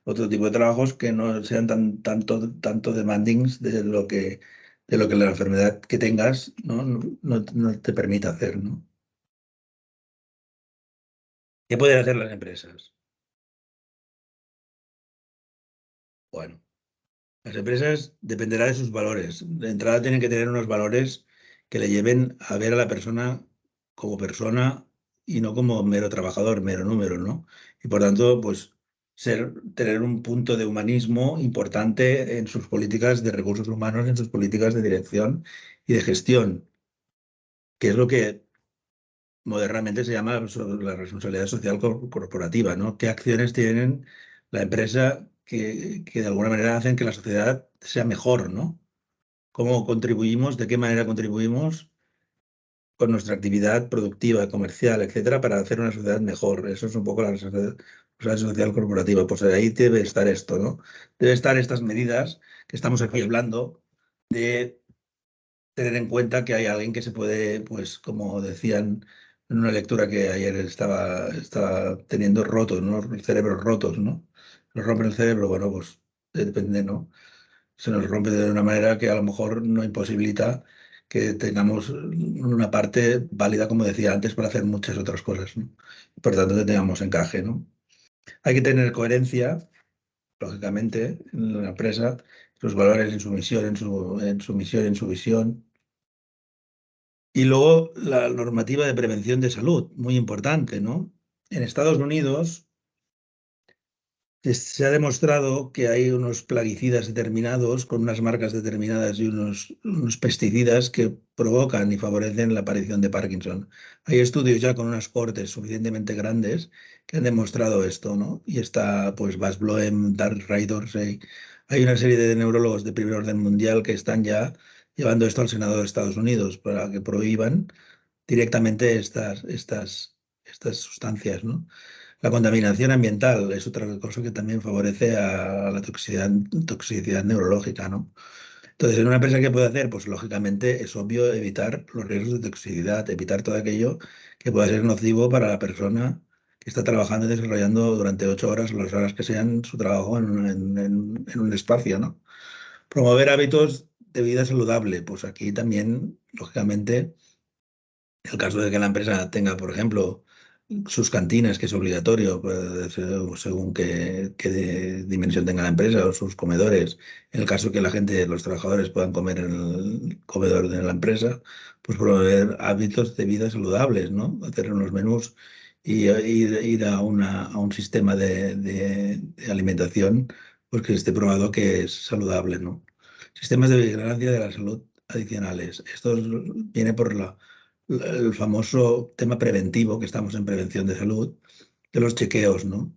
otro tipo de trabajos que no sean tanto demandings de lo que la enfermedad que tengas no te permite hacer, ¿no? ¿Qué pueden hacer las empresas? Bueno. Las empresas dependerá de sus valores. De entrada tienen que tener unos valores que le lleven a ver a la persona como persona y no como mero trabajador, mero número, ¿no? Y por tanto, pues tener un punto de humanismo importante en sus políticas de recursos humanos, en sus políticas de dirección y de gestión, que es lo que modernamente se llama la responsabilidad social corporativa, ¿no? ¿Qué acciones tienen la empresa que de alguna manera hacen que la sociedad sea mejor, ¿no? ¿Cómo contribuimos, de qué manera contribuimos con nuestra actividad productiva, comercial, etcétera, para hacer una sociedad mejor? Eso es un poco la responsabilidad social corporativa. Pues ahí debe estar esto, ¿no? Debe estar estas medidas que estamos aquí hablando de tener en cuenta que hay alguien que se puede, pues como decían en una lectura que ayer estaba teniendo rotos, ¿no? Cerebros rotos, ¿no? Nos rompen el cerebro, bueno, pues depende, ¿no? Se nos rompe de una manera que a lo mejor no imposibilita que tengamos una parte válida, como decía antes, para hacer muchas otras cosas, ¿no? Por tanto, que tengamos encaje, ¿no? Hay que tener coherencia, lógicamente, en la empresa, sus valores en su misión, en su misión, en su visión, Y luego la normativa de prevención de salud, muy importante, ¿no? En Estados Unidos se ha demostrado que hay unos plaguicidas determinados con unas marcas determinadas y unos pesticidas que provocan y favorecen la aparición de Parkinson. Hay estudios ya con unas cohortes suficientemente grandes que han demostrado esto, ¿no? Y está, pues, Bas Bloem, Dark Riders, hay una serie de neurólogos de primer orden mundial que están ya llevando esto al Senado de Estados Unidos para que prohíban directamente estas sustancias, ¿no? La contaminación ambiental es otra cosa que también favorece a la toxicidad neurológica, ¿no? Entonces, en una empresa, ¿qué puede hacer? Pues lógicamente es obvio evitar los riesgos de toxicidad, evitar todo aquello que pueda ser nocivo para la persona que está trabajando y desarrollando durante 8 horas o las horas que sean su trabajo en un espacio, ¿no? Promover hábitos de vida saludable. Pues aquí también, lógicamente, en el caso de que la empresa tenga, por ejemplo, sus cantinas, que es obligatorio, pues, según qué dimensión tenga la empresa, o sus comedores, en el caso que la gente, los trabajadores puedan comer en el comedor de la empresa, pues promover hábitos de vida saludables, ¿no? Hacer unos menús y ir a un sistema de alimentación pues que esté probado que es saludable, ¿no? Sistemas de vigilancia de la salud adicionales. Esto viene por el famoso tema preventivo, que estamos en prevención de salud, de los chequeos, ¿no?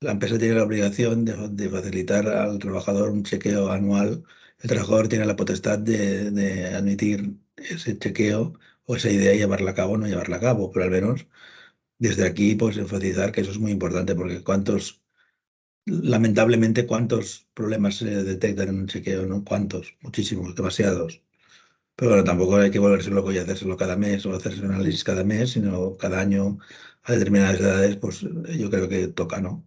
La empresa tiene la obligación de facilitar al trabajador un chequeo anual. El trabajador tiene la potestad de admitir ese chequeo o esa idea y llevarla a cabo o no llevarla a cabo, pero al menos desde aquí, pues enfatizar que eso es muy importante, porque lamentablemente, cuántos problemas se detectan en un chequeo, ¿no? ¿Cuántos? Muchísimos, demasiados. Pero bueno, tampoco hay que volverse loco y hacérselo cada mes o hacerse un análisis cada mes, sino cada año a determinadas edades, pues yo creo que toca, ¿no?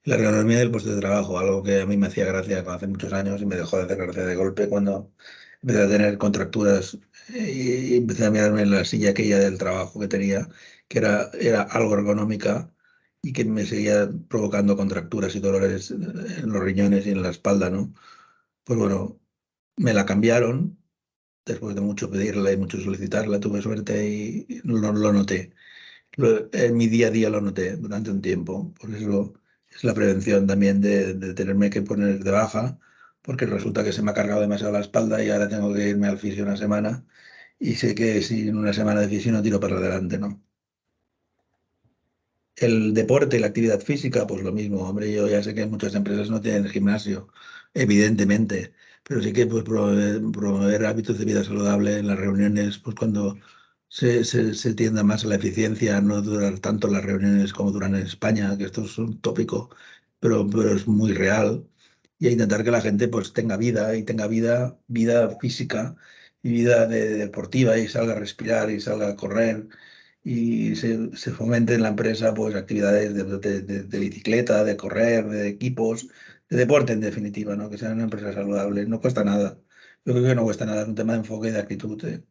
La ergonomía del puesto de trabajo, algo que a mí me hacía gracia hace muchos años y me dejó de hacer gracia de golpe cuando empecé a tener contracturas y empecé a mirarme en la silla aquella del trabajo que tenía, que era algo ergonómica y que me seguía provocando contracturas y dolores en los riñones y en la espalda, ¿no? Pues bueno, me la cambiaron después de mucho pedirla y mucho solicitarla, tuve suerte y lo noté. En mi día a día lo noté durante un tiempo. Por eso es la prevención también de tenerme que poner de baja, porque resulta que se me ha cargado demasiado la espalda y ahora tengo que irme al fisio una semana. Y sé que si en una semana de fisio no tiro para adelante, ¿no? El deporte y la actividad física, pues lo mismo, hombre, yo ya sé que muchas empresas no tienen gimnasio, evidentemente, pero sí que pues promover hábitos de vida saludable en las reuniones, pues cuando se tienda más a la eficiencia, no durar tanto las reuniones como duran en España, que esto es un tópico, pero es muy real, y a intentar que la gente pues tenga vida y tenga vida física y vida deportiva y salga a respirar y salga a correr y se fomente en la empresa pues actividades de bicicleta, de correr, de equipos, de deporte en definitiva, ¿no? Que sean una empresa saludable. No cuesta nada. Yo creo que no cuesta nada, es un tema de enfoque y de actitud, ¿eh?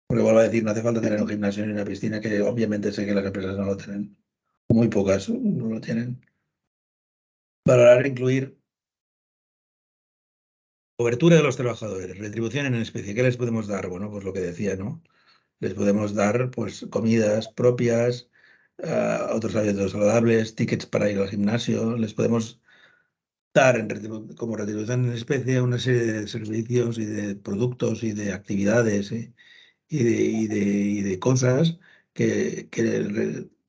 Porque vuelvo a decir, no hace falta tener un gimnasio ni una piscina, que obviamente sé que las empresas no lo tienen. Muy pocas no lo tienen. Valorar e incluir cobertura de los trabajadores, retribución en especie. ¿Qué les podemos dar? Bueno, pues lo que decía, ¿no? Les podemos dar pues comidas propias, otros hábitos saludables, tickets para ir al gimnasio. Les podemos dar como retribución en especie una serie de servicios y de productos y de actividades, y de cosas que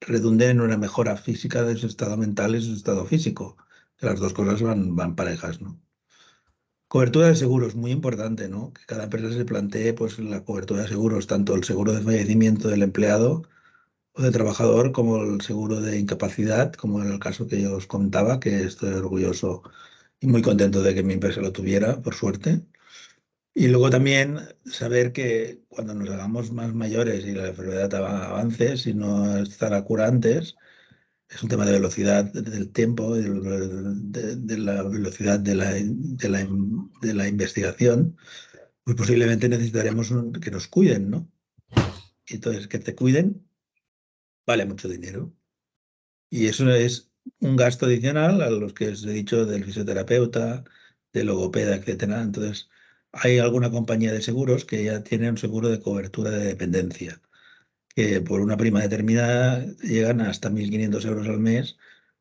redunden en una mejora física de su estado mental y su estado físico. Las dos cosas van parejas, ¿no? Cobertura de seguros, muy importante, ¿no? Que cada empresa se plantee pues, la cobertura de seguros, tanto el seguro de fallecimiento del empleado o del trabajador, como el seguro de incapacidad, como en el caso que yo os contaba, que estoy orgulloso y muy contento de que mi empresa lo tuviera, por suerte. Y luego también saber que cuando nos hagamos más mayores y la enfermedad avance, si no está la cura antes, es un tema de velocidad del tiempo, de la velocidad de la investigación, pues posiblemente necesitaremos que nos cuiden, ¿no? Y entonces, que te cuiden vale mucho dinero. Y eso es un gasto adicional a los que os he dicho del fisioterapeuta, del logopeda, etcétera. Entonces, hay alguna compañía de seguros que ya tiene un seguro de cobertura de dependencia, que por una prima determinada llegan hasta 1.500 euros al mes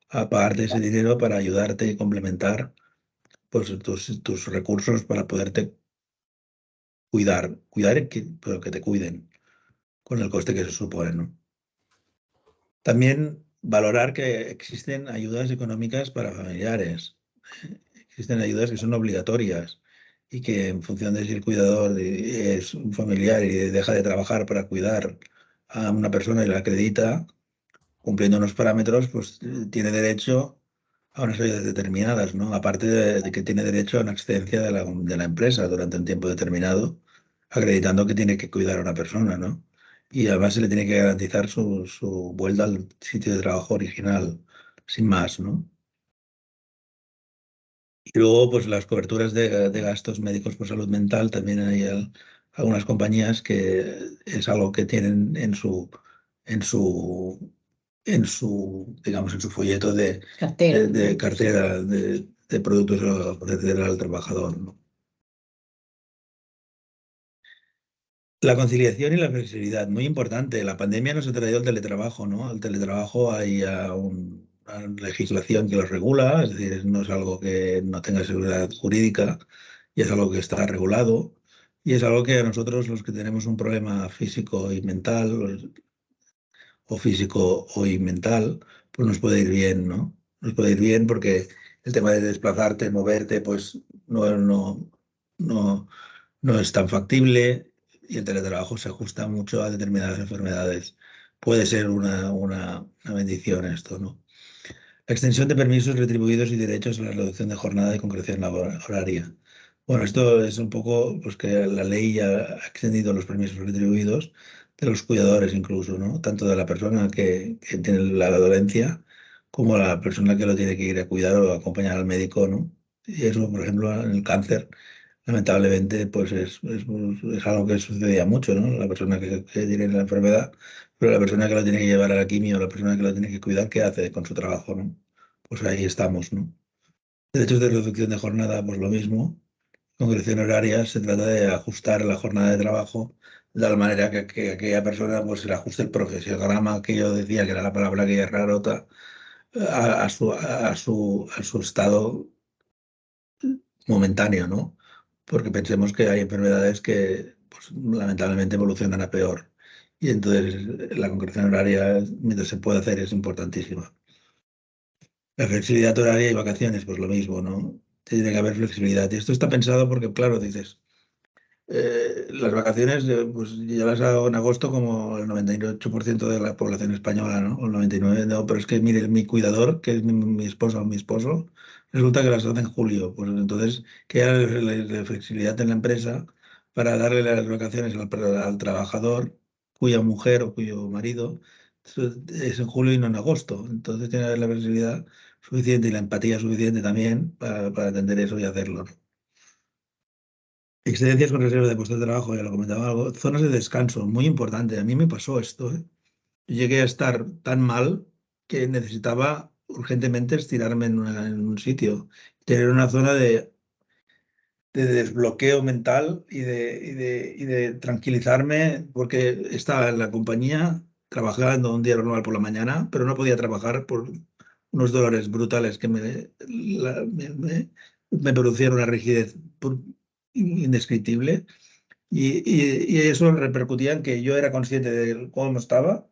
a pagarte ese dinero para ayudarte y complementar pues, tus recursos para poderte cuidar pero que te cuiden con el coste que se supone, ¿no? También valorar que existen ayudas económicas para familiares. Existen ayudas que son obligatorias y que en función de si el cuidador es un familiar y deja de trabajar para cuidar a una persona y la acredita, cumpliendo unos parámetros, pues tiene derecho a unas ayudas determinadas, ¿no? Aparte de que tiene derecho a una excedencia de la empresa durante un tiempo determinado, acreditando que tiene que cuidar a una persona, ¿no? Y además se le tiene que garantizar su vuelta al sitio de trabajo original, sin más, ¿no? Y luego, pues las coberturas de gastos médicos por salud mental, también hay algunas compañías que es algo que tienen en su, digamos, en su folleto de cartera de productos a ofrecer al trabajador, ¿no? La conciliación y la flexibilidad, muy importante. La pandemia nos ha traído el teletrabajo, ¿no? El teletrabajo hay ya una legislación que lo regula, es decir, no es algo que no tenga seguridad jurídica y es algo que está regulado y es algo que a nosotros los que tenemos un problema físico y mental o físico o y mental, pues nos puede ir bien, ¿no? Nos puede ir bien porque el tema de desplazarte, moverte, pues no, no es tan factible y el teletrabajo se ajusta mucho a determinadas enfermedades. Puede ser una bendición esto, ¿no? La extensión de permisos retribuidos y derechos a la reducción de jornada y concreción horaria. Bueno, esto es un poco pues que la ley ya ha extendido los permisos retribuidos de los cuidadores incluso, ¿no? Tanto de la persona que tiene la dolencia como la persona que lo tiene que ir a cuidar o acompañar al médico, ¿no? Y eso, por ejemplo, en el cáncer, lamentablemente, pues es algo que sucedía mucho, ¿no? La persona que tiene la enfermedad, pero la persona que lo tiene que llevar a la quimio, la persona que lo tiene que cuidar, ¿qué hace con su trabajo, no? Pues ahí estamos, ¿no? Derechos de reducción de jornada, pues lo mismo. Concreción horaria, se trata de ajustar la jornada de trabajo de tal manera que aquella persona pues se le ajuste el profesionograma que yo decía que era la palabra que es rarota a su estado momentáneo, ¿no? Porque pensemos que hay enfermedades que pues, lamentablemente evolucionan a peor. Y entonces la concreción horaria, mientras se puede hacer, es importantísima. La flexibilidad horaria y vacaciones, pues lo mismo, ¿no? Tiene que haber flexibilidad. Y esto está pensado porque, claro, dices, las vacaciones, pues ya las hago en agosto como el 98% de la población española, ¿no? O el 99%, no, pero es que mire, mi cuidador, que es mi esposa o mi esposo, resulta que las hace en julio. Pues entonces, que haya la flexibilidad en la empresa para darle las vacaciones al trabajador cuya mujer o cuyo marido es en julio y no en agosto. Entonces tiene que haber la flexibilidad suficiente y la empatía suficiente también para entender eso y hacerlo, ¿no? Excedencias con reserva de puestos de trabajo, ya lo comentaba algo. Zonas de descanso, muy importante. A mí me pasó esto, ¿eh? Yo llegué a estar tan mal que necesitaba urgentemente estirarme en un sitio, tener una zona de desbloqueo mental y de tranquilizarme, porque estaba en la compañía trabajando un día normal por la mañana, pero no podía trabajar por unos dolores brutales que me producían una rigidez indescriptible. Y eso repercutía en que yo era consciente de cómo estaba,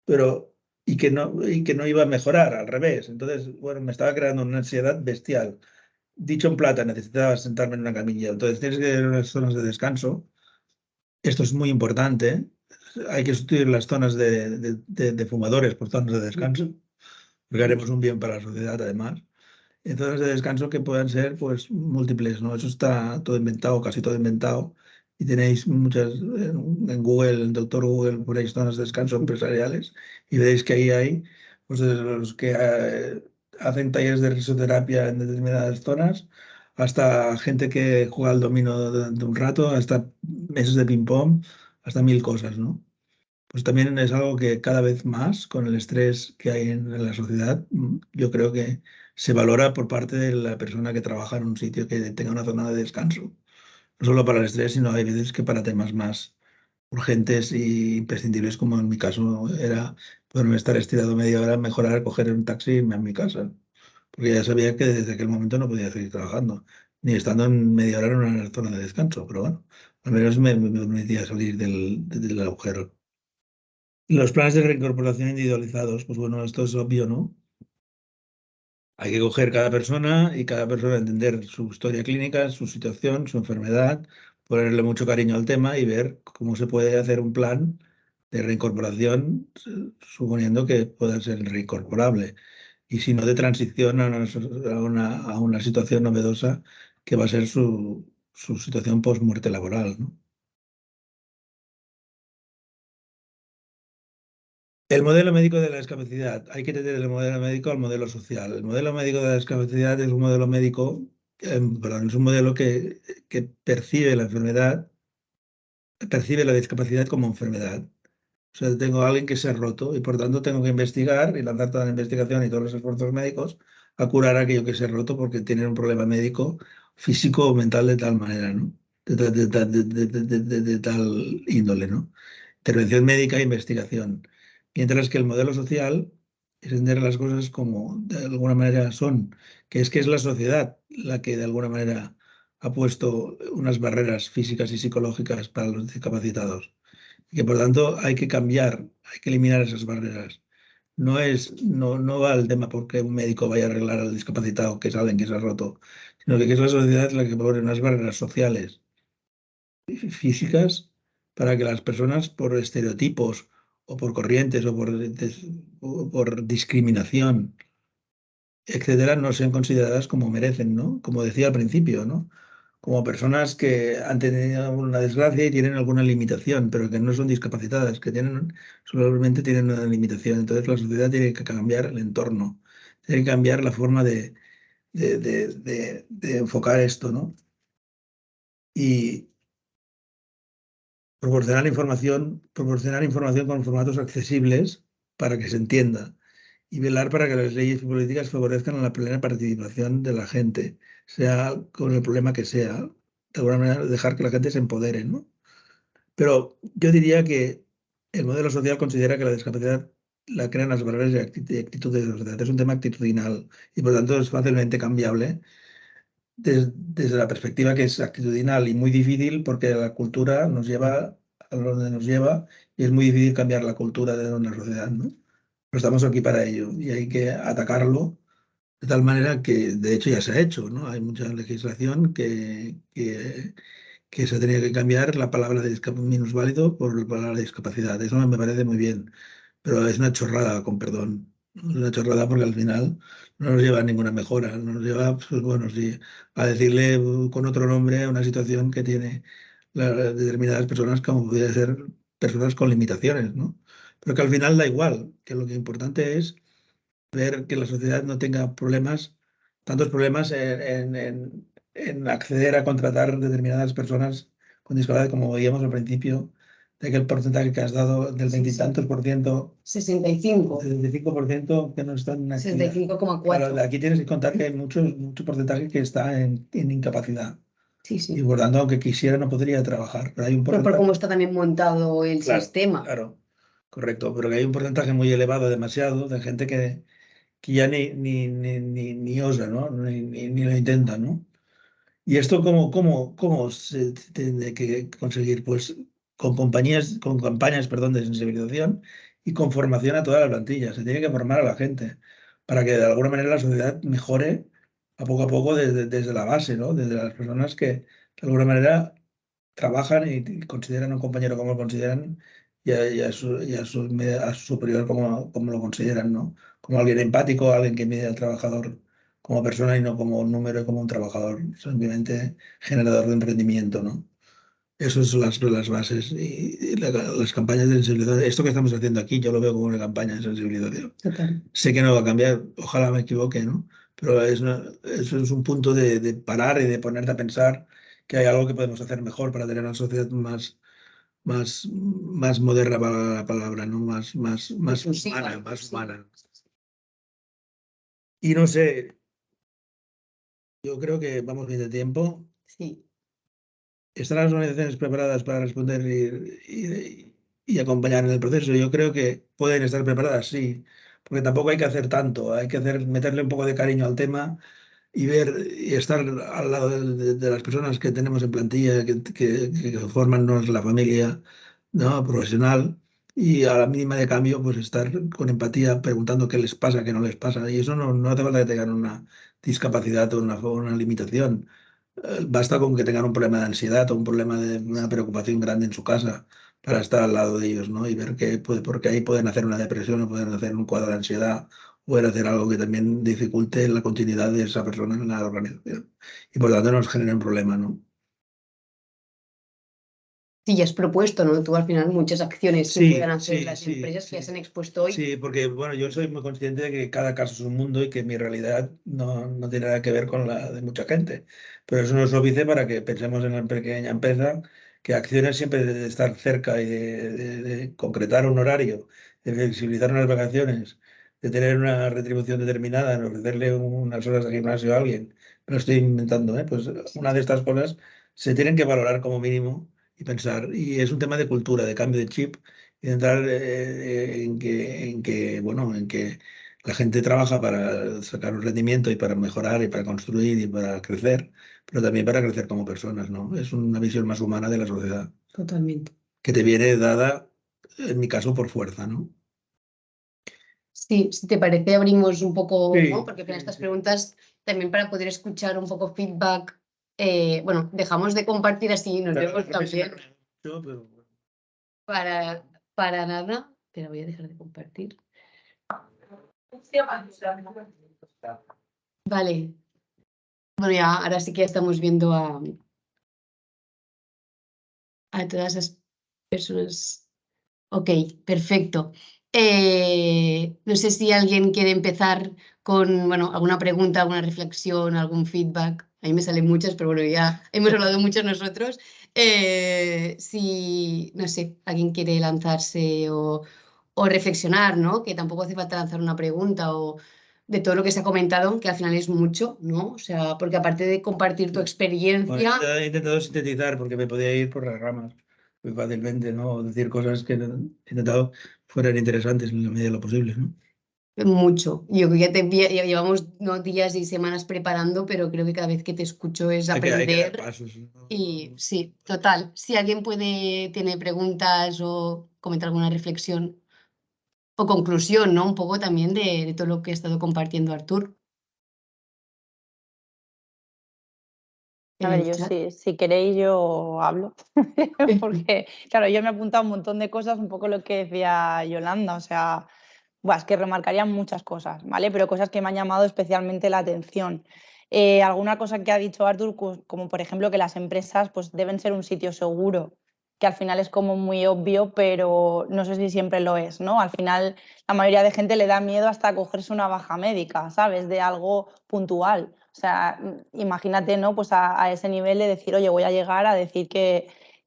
pero y que no iba a mejorar, al revés. Entonces, bueno, me estaba creando una ansiedad bestial. Dicho en plata, necesitaba sentarme en una camilla. Entonces, tienes que tener unas zonas de descanso. Esto es muy importante. Hay que sustituir las zonas de fumadores por zonas de descanso, porque haremos un bien para la sociedad, además. En zonas de descanso que puedan ser pues múltiples, ¿no? Eso está todo inventado, casi todo inventado. Y tenéis muchas en Google, en Doctor Google, ponéis zonas de descanso empresariales y veréis que ahí hay pues desde los que hacen talleres de risoterapia en determinadas zonas, hasta gente que juega al dominó durante un rato, hasta mesas de ping-pong, hasta mil cosas, ¿no? Pues también es algo que cada vez más, con el estrés que hay en la sociedad, yo creo que se valora por parte de la persona que trabaja en un sitio que tenga una zona de descanso. no solo para el estrés, sino hay veces que para temas más urgentes e imprescindibles, como en mi caso era poderme estar estirado media hora, mejorar, coger un taxi y irme a mi casa. Porque ya sabía que desde aquel momento no podía seguir trabajando, ni estando en media hora en una zona de descanso, pero bueno, al menos me permitía salir del agujero. Y los planes de reincorporación individualizados, pues bueno, esto es obvio, ¿no? Hay que coger cada persona y cada persona entender su historia clínica, su situación, su enfermedad, ponerle mucho cariño al tema y ver cómo se puede hacer un plan de reincorporación, suponiendo que pueda ser reincorporable. Y si no, de transición a una situación novedosa que va a ser su situación post-muerte laboral, ¿no? El modelo médico de la discapacidad. Hay que tener el modelo médico al modelo social. El modelo médico de la discapacidad es un modelo médico, perdón, es un modelo que percibe la enfermedad, percibe la discapacidad como enfermedad. O sea, tengo a alguien que se ha roto y por tanto tengo que investigar y lanzar toda la investigación y todos los esfuerzos médicos a curar aquello que se ha roto porque tienen un problema médico, físico o mental de tal manera, ¿no? De tal índole, ¿no? Intervención médica e investigación. Mientras que el modelo social es entender las cosas como de alguna manera son, que es la sociedad la que de alguna manera ha puesto unas barreras físicas y psicológicas para los discapacitados y que por tanto hay que cambiar, hay que eliminar esas barreras. No va el tema porque un médico vaya a arreglar al discapacitado, que es alguien que se ha roto, sino que es la sociedad la que pone unas barreras sociales y físicas para que las personas por estereotipos o por corrientes o por discriminación, etcétera, no sean consideradas como merecen, ¿no? Como decía al principio, ¿no? Como personas que han tenido una desgracia y tienen alguna limitación, pero que no son discapacitadas, que tienen, solamente tienen una limitación. Entonces la sociedad tiene que cambiar el entorno, tiene que cambiar la forma de enfocar esto, ¿no? Y proporcionar información con formatos accesibles para que se entienda y velar para que las leyes y políticas favorezcan la plena participación de la gente, sea con el problema que sea, de alguna manera dejar que la gente se empodere, ¿no? Pero yo diría que el modelo social considera que la discapacidad la crean las barreras de actitudes de la sociedad. Es un tema actitudinal y por tanto es fácilmente cambiable desde la perspectiva que es actitudinal y muy difícil porque la cultura nos lleva a donde nos lleva y es muy difícil cambiar la cultura de una sociedad, ¿no? Pero estamos aquí para ello y hay que atacarlo de tal manera que, de hecho, ya se ha hecho, ¿no? Hay mucha legislación que se ha tenido que cambiar la palabra de minusválido por la palabra discapacidad. Eso me parece muy bien, pero es una chorrada, con perdón. Es una chorrada porque al final no nos lleva a ninguna mejora, nos lleva, pues, bueno, sí, a decirle con otro nombre a una situación que tiene determinadas personas, como puede ser personas con limitaciones, ¿no? Pero que al final da igual, que lo que importante es ver que la sociedad no tenga problemas, tantos problemas en acceder a contratar determinadas personas con discapacidad, como veíamos al principio, de aquel porcentaje que has dado del veintitantos por ciento, 65. 65% que no están en actividad. 65,4. Claro, aquí tienes que contar que hay mucho porcentaje que está en incapacidad. Sí, Y sí. por tanto, aunque quisiera, no podría trabajar. Pero hay un Pero por porcentaje. cómo está también montado el Claro, sistema. claro, correcto. Pero que hay un porcentaje muy elevado, demasiado, de gente que ya ni osa, ¿no? Ni lo intenta, ¿no? ¿Y esto cómo se tiene que conseguir? Pues con campañas, perdón, de sensibilización y con formación a toda la plantilla. Se tiene que formar a la gente para que de alguna manera la sociedad mejore a poco desde la base, ¿no? Desde las personas que de alguna manera trabajan y consideran a un compañero como lo consideran y a su superior como lo consideran, ¿no? Como alguien empático, alguien que mide al trabajador como persona y no como un número, como un trabajador, simplemente generador de emprendimiento, ¿no? Esas son las bases y las campañas de sensibilización. Esto que estamos haciendo aquí, yo lo veo como una campaña de sensibilización. Total. Sé que no va a cambiar, ojalá me equivoque, ¿no? Pero eso es un punto de parar y de ponerte a pensar que hay algo que podemos hacer mejor para tener una sociedad más moderna para la palabra, ¿no? Más Inclusiva, humana, más sí. humana. Y no sé, yo creo que vamos bien de tiempo. Sí. ¿están las organizaciones preparadas para responder y acompañar en el proceso? Yo creo que pueden estar preparadas, sí, porque tampoco hay que hacer tanto, hay que meterle un poco de cariño al tema y ver y estar al lado de las personas que tenemos en plantilla, que forman la familia, ¿no?, profesional, y a la mínima de cambio, pues estar con empatía preguntando qué les pasa, qué no les pasa. Y eso no hace falta que tengan una discapacidad o una limitación. Basta con que tengan un problema de ansiedad o un problema de una preocupación grande en su casa para estar al lado de ellos, ¿no? Y ver porque ahí pueden hacer una depresión o pueden hacer un cuadro de ansiedad, pueden hacer algo que también dificulte la continuidad de esa persona en la organización. Y por lo tanto nos genera un problema, ¿no? Sí, ya has propuesto, ¿no? Tú al final muchas acciones que Sí, puedan hacer sí, las sí, empresas que sí. ya se han expuesto hoy. Sí, porque bueno, yo soy muy consciente de que cada caso es un mundo y que mi realidad no tiene nada que ver con la de mucha gente. Pero eso nos obedece para que pensemos en la pequeña empresa, que acciones siempre de estar cerca y de concretar un horario, de flexibilizar unas vacaciones, de tener una retribución determinada, de ofrecerle unas horas de gimnasio a alguien. Me lo estoy inventando, ¿eh? Pues una de estas cosas se tienen que valorar como mínimo y pensar. Y es un tema de cultura, de cambio de chip y entrar bueno, en que la gente trabaja para sacar un rendimiento y para mejorar y para construir y para crecer, pero también para crecer como personas, ¿no? Es una visión más humana de la sociedad Totalmente. que te viene dada, en mi caso, por fuerza, ¿no? Sí, si te parece, abrimos un poco, ¿no? Sí, Porque con sí, estas sí. preguntas, también para poder escuchar un poco feedback, bueno, dejamos de compartir así, nos Pero vemos a mí sí me también parece mucho, pero bueno. para nada. Te la voy a dejar de compartir. Vale. Bueno, ya, ahora sí que ya estamos viendo a todas esas personas. Ok, perfecto. No sé si alguien quiere empezar con, bueno, alguna pregunta, alguna reflexión, algún feedback. A mí me salen muchas, pero bueno, ya hemos hablado mucho nosotros. Si, no sé, alguien quiere lanzarse o reflexionar, ¿no? Que tampoco hace falta lanzar una pregunta o de todo lo que se ha comentado, que al final es mucho, ¿no? O sea, porque aparte de compartir tu Bueno, experiencia, he intentado sintetizar porque me podía ir por las ramas muy fácilmente, ¿no? O decir cosas que he intentado fueran interesantes en la medida de lo posible, ¿no? mucho. Yo creo que ya llevamos, ¿no?, días y semanas preparando, pero creo que cada vez que te escucho es Hay que dar aprender. pasos, ¿no? Y sí, total. Si alguien tiene preguntas o comentar alguna reflexión o conclusión, ¿no? Un poco también de todo lo que ha estado compartiendo Artur A en ver, el yo chat. si queréis yo hablo, porque claro, yo me he apuntado un montón de cosas, un poco lo que decía Yolanda, o sea, buah, es que remarcaría muchas cosas, ¿vale? Pero cosas que me han llamado especialmente la atención. Alguna cosa que ha dicho Artur, como por ejemplo que las empresas pues, deben ser un sitio seguro, que al final es como muy obvio, pero no sé si siempre lo es, ¿no? Al final la mayoría de gente le da miedo hasta cogerse una baja médica, ¿sabes? De algo puntual. O sea, imagínate, ¿no? Pues a ese nivel de decir, oye, voy a llegar a decir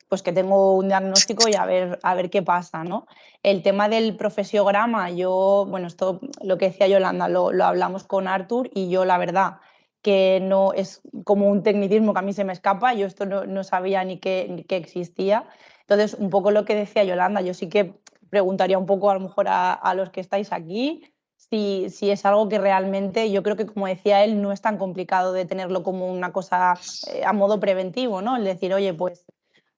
pues que tengo un diagnóstico y a ver qué pasa, ¿no? El tema del profesiograma, bueno, esto lo que decía Yolanda, lo hablamos con Artur y yo la verdad que no es como un tecnicismo que a mí se me escapa, yo esto no sabía ni que existía. Entonces, un poco lo que decía Yolanda, yo sí que preguntaría un poco a lo mejor a los que estáis aquí si es algo que realmente, yo creo que como decía él, no es tan complicado de tenerlo como una cosa a modo preventivo, ¿no? El decir, oye, pues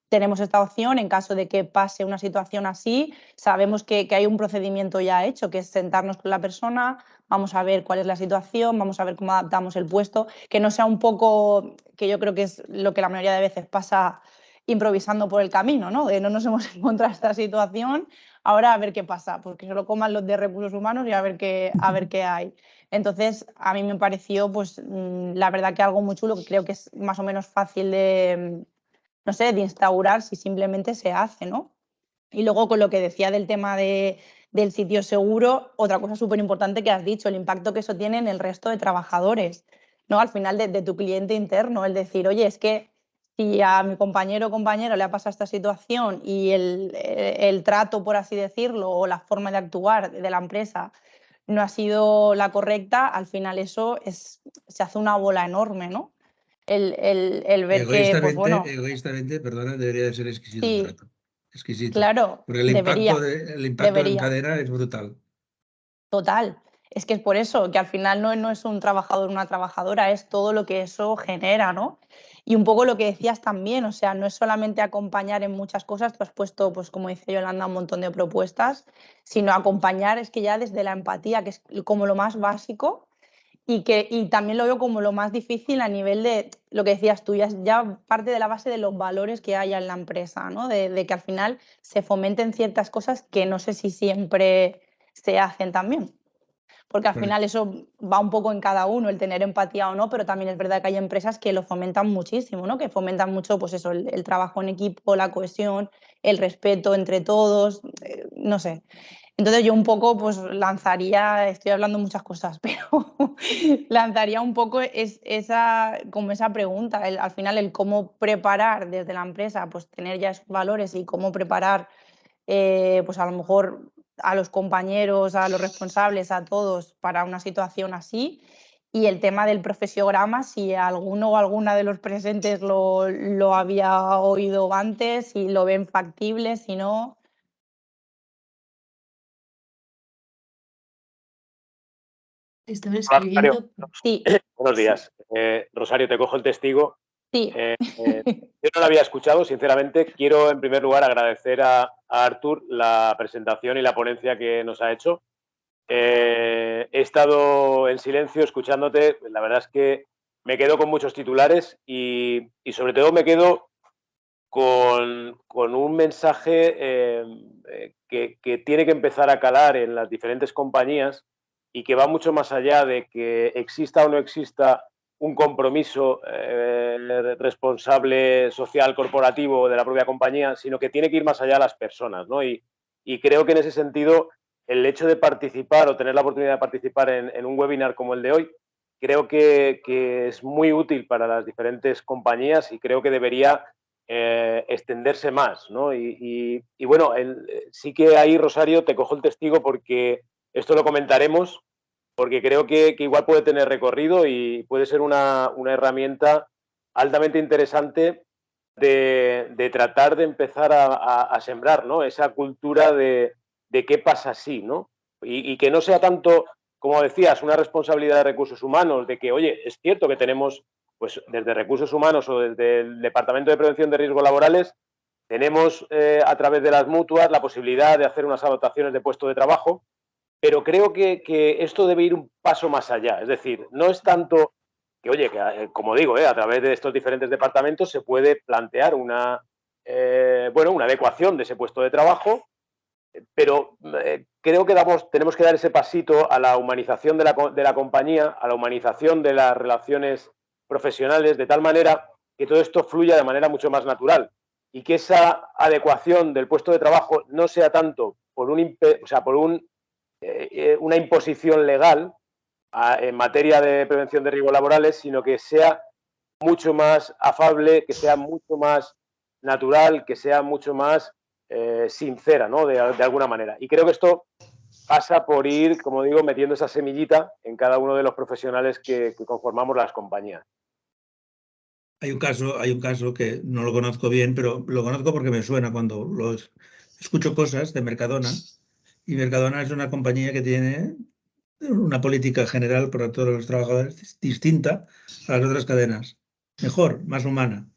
tenemos esta opción en caso de que pase una situación así, sabemos que hay un procedimiento ya hecho, que es sentarnos con la persona, vamos a ver cuál es la situación, vamos a ver cómo adaptamos el puesto, que no sea un poco, que yo creo que es lo que la mayoría de veces pasa improvisando por el camino, ¿no? De no nos hemos encontrado esta situación, ahora a ver qué pasa, porque se lo coman los de recursos humanos y a ver qué hay. Entonces, a mí me pareció, pues, la verdad que algo muy chulo, que creo que es más o menos fácil de, no sé, de instaurar si simplemente se hace, ¿no? Y luego con lo que decía del tema del sitio seguro, otra cosa súper importante que has dicho, el impacto que eso tiene en el resto de trabajadores, ¿no? Al final de tu cliente interno, el decir, oye, es que si a mi compañero o compañera le ha pasado esta situación y el trato, por así decirlo, o la forma de actuar de la empresa no ha sido la correcta, al final eso se hace una bola enorme, ¿no? el ver que, pues bueno, Egoístamente, perdona, debería de ser exquisito el sí, trato. Exquisito. claro, Porque el impacto en debería. cadena es brutal. Total. Es que es por eso, que al final no es un trabajador, una trabajadora, es todo lo que eso genera, ¿no? Y un poco lo que decías también, o sea, no es solamente acompañar en muchas cosas, tú has puesto, pues como dice Yolanda, un montón de propuestas, sino acompañar es que ya desde la empatía, que es como lo más básico, y también lo veo como lo más difícil a nivel de lo que decías tú, ya parte de la base de los valores que haya en la empresa, ¿no? De que al final se fomenten ciertas cosas que no sé si siempre se hacen también. Porque al final eso va un poco en cada uno, el tener empatía o no, pero también es verdad que hay empresas que lo fomentan muchísimo, ¿no? Que fomentan mucho, pues eso, el trabajo en equipo, la cohesión, el respeto entre todos, no sé. Entonces yo un poco pues lanzaría, estoy hablando muchas cosas, pero lanzaría un poco como esa pregunta, al final el cómo preparar desde la empresa, pues tener ya esos valores y cómo preparar pues a lo mejor a los compañeros, a los responsables, a todos para una situación así. Y el tema del profesiograma, si alguno o alguna de los presentes lo había oído antes, si lo ven factible, si no. Estaba escribiendo. Sí, Buenos días. Rosario, te cojo el testigo. sí. Yo no lo había escuchado, sinceramente. Quiero, en primer lugar, agradecer a Artur la presentación y la ponencia que nos ha hecho. He estado en silencio escuchándote. La verdad es que me quedo con muchos titulares y sobre todo me quedo con un mensaje que tiene que empezar a calar en las diferentes compañías y que va mucho más allá de que exista o no exista un compromiso responsable social corporativo de la propia compañía, sino que tiene que ir más allá a las personas, ¿no? Y creo que en ese sentido el hecho de participar o tener la oportunidad de participar en un webinar como el de hoy, creo que es muy útil para las diferentes compañías y creo que debería extenderse más, ¿no? Y bueno, sí que ahí, Rosario, te cojo el testigo porque esto lo comentaremos, porque creo que igual puede tener recorrido y puede ser una herramienta altamente interesante de tratar de empezar a sembrar, ¿no? Esa cultura de qué pasa si, ¿no? Y que no sea tanto, como decías, una responsabilidad de recursos humanos, de que, oye, es cierto que tenemos, pues desde recursos humanos o desde el Departamento de Prevención de Riesgos Laborales, tenemos a través de las mutuas la posibilidad de hacer unas adaptaciones de puesto de trabajo, pero creo que esto debe ir un paso más allá. Es decir, no es tanto que, oye, que, como digo, a través de estos diferentes departamentos se puede plantear una adecuación de ese puesto de trabajo, pero creo que tenemos que dar ese pasito a la humanización de la compañía, a la humanización de las relaciones profesionales, de tal manera que todo esto fluya de manera mucho más natural y que esa adecuación del puesto de trabajo no sea tanto por una imposición legal en materia de prevención de riesgos laborales, sino que sea mucho más afable, que sea mucho más natural, que sea mucho más sincera, ¿no? De alguna manera. Y creo que esto pasa por ir, como digo, metiendo esa semillita en cada uno de los profesionales que conformamos las compañías. Hay un caso que no lo conozco bien, pero lo conozco porque me suena cuando escucho cosas de Mercadona. Y Mercadona es una compañía que tiene una política general para todos los trabajadores distinta a las otras cadenas. Mejor, más humana.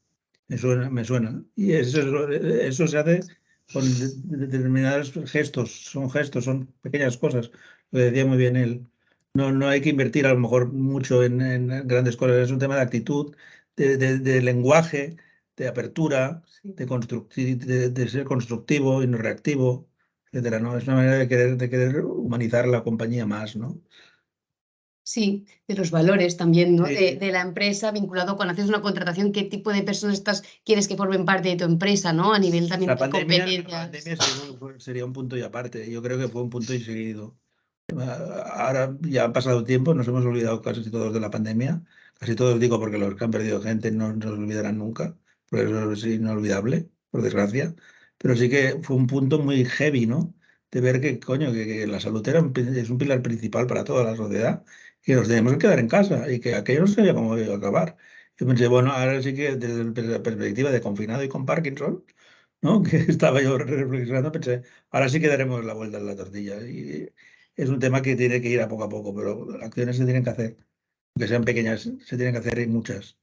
Me suena. Y eso se hace con determinados gestos. Son pequeñas cosas. Lo decía muy bien él. No hay que invertir a lo mejor mucho en grandes cosas. Es un tema de actitud, de lenguaje, de apertura, de ser constructivo y no reactivo, etcétera, ¿no? Es una manera de querer humanizar la compañía más, ¿no? Sí, de los valores también, ¿no? Sí. De la empresa, vinculado cuando haces una contratación, qué tipo de personas quieres que formen parte de tu empresa, ¿no? A nivel también de competencias. La pandemia sería un punto y aparte. Yo creo que fue un punto y seguido. Ahora ya ha pasado tiempo, nos hemos olvidado casi todos de la pandemia. Casi todos digo porque los que han perdido gente no se olvidarán nunca, porque eso es inolvidable, por desgracia. Pero sí que fue un punto muy heavy, ¿no? De ver que, coño, que la salud es un pilar principal para toda la sociedad, que nos tenemos que quedar en casa y que aquello no sabía cómo iba a acabar. Yo pensé, bueno, ahora sí que desde la perspectiva de confinado y con Parkinson, ¿no? Que estaba yo reflexionando, pensé, ahora sí que daremos la vuelta a la tortilla. Y es un tema que tiene que ir a poco, pero acciones se tienen que hacer, que sean pequeñas, se tienen que hacer y muchas.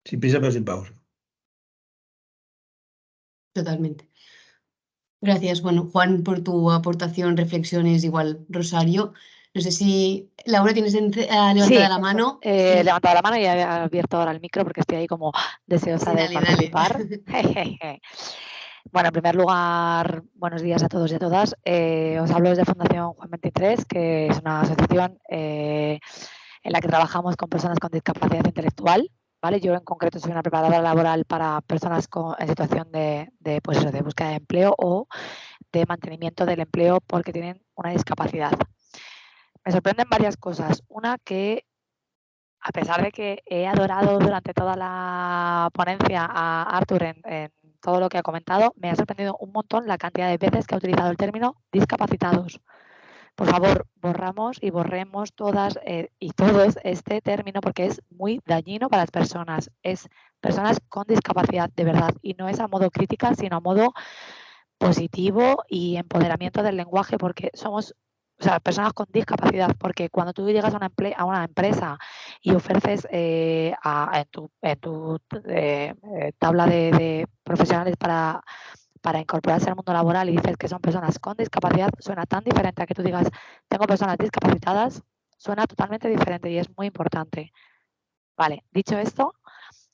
Sin prisa pero sin pausa. Totalmente. Gracias, bueno, Juan, por tu aportación, reflexiones, igual Rosario. No sé si Laura tienes levantada la mano. He levantado la mano y he abierto ahora el micro porque estoy ahí como deseosa Sí, de dale. participar. Bueno, en primer lugar, buenos días a todos y a todas. Os hablo desde Fundación Juan 23, que es una asociación en la que trabajamos con personas con discapacidad intelectual. ¿Vale? Yo en concreto soy una preparadora laboral para personas en situación de búsqueda de empleo o de mantenimiento del empleo porque tienen una discapacidad. Me sorprenden varias cosas. Una, que a pesar de que he adorado durante toda la ponencia a Artur en todo lo que ha comentado, me ha sorprendido un montón la cantidad de veces que ha utilizado el término discapacitados. Por favor, borramos y borremos todas y todos este término porque es muy dañino para las personas. Es personas con discapacidad, de verdad, y no es a modo crítica, sino a modo positivo y empoderamiento del lenguaje, porque somos personas con discapacidad, porque cuando tú llegas a una empresa y ofreces en tu tabla de profesionales para incorporarse al mundo laboral y dices que son personas con discapacidad, suena tan diferente a que tú digas tengo personas discapacitadas, suena totalmente diferente y es muy importante. Vale, dicho esto,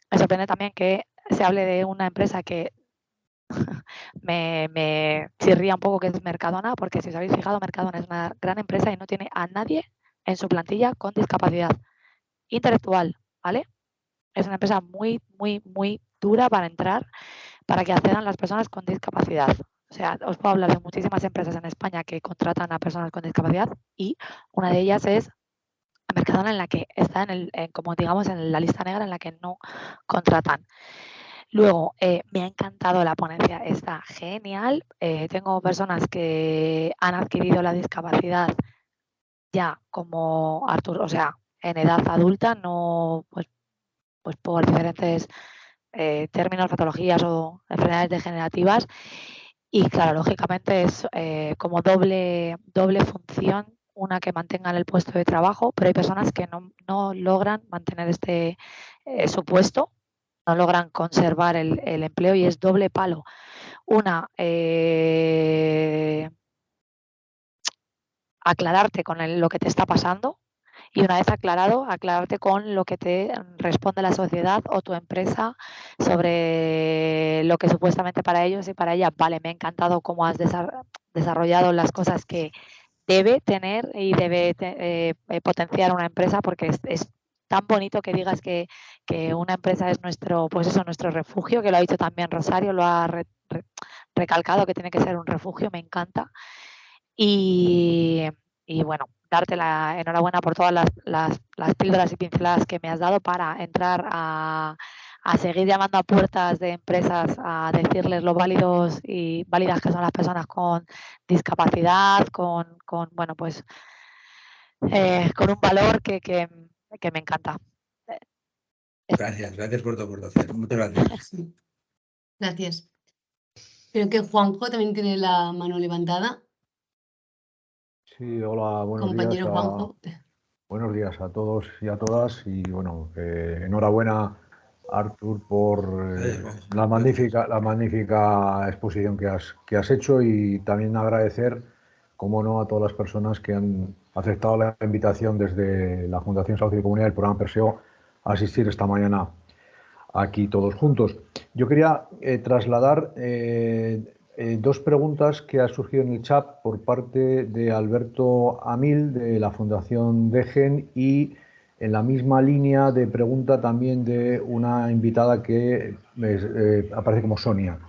me sorprende también que se hable de una empresa que me chirría un poco, que es Mercadona, porque si os habéis fijado, Mercadona es una gran empresa y no tiene a nadie en su plantilla con discapacidad intelectual, ¿vale? Es una empresa muy dura para entrar, para que accedan las personas con discapacidad. O sea, os puedo hablar de muchísimas empresas en España que contratan a personas con discapacidad y una de ellas es Mercadona, en la que está como digamos en la lista negra en la que no contratan. Luego, me ha encantado la ponencia, está genial. Tengo personas que han adquirido la discapacidad ya como Artur, o sea, en edad adulta, no pues por diferentes términos, patologías o enfermedades degenerativas. Y claro, lógicamente es como doble función, una que mantengan el puesto de trabajo, pero hay personas que no logran mantener su puesto, no logran conservar el empleo y es doble palo. Una, aclararte con lo que te está pasando y una vez aclarado, aclararte con lo que te responde la sociedad o tu empresa sobre lo que supuestamente para ellos y para ellas. Vale, me ha encantado cómo has desarrollado las cosas que debe tener y debe potenciar una empresa, porque es tan bonito que digas que una empresa es nuestro refugio, que lo ha dicho también Rosario, lo ha recalcado, que tiene que ser un refugio, me encanta. Y bueno, darte la enhorabuena por todas las píldoras y pinceladas que me has dado para entrar a seguir llamando a puertas de empresas a decirles lo válidas que son las personas con discapacidad, con un valor que me encanta. Gracias por tu aportación. Muchas gracias. Sí. Gracias. Creo que Juanjo también tiene la mano levantada. Sí, hola, Compañero Juanjo. Buenos días a todos y a todas. Y bueno, enhorabuena, Artur, por la magnífica exposición que has hecho, y también agradecer, como no, a todas las personas que han aceptado la invitación desde la Fundación Salud y Comunidad del programa Perseo a asistir esta mañana aquí todos juntos. Yo quería trasladar dos preguntas que han surgido en el chat por parte de Alberto Amil, de la Fundación Degen, y en la misma línea de pregunta también de una invitada que aparece como Sonia.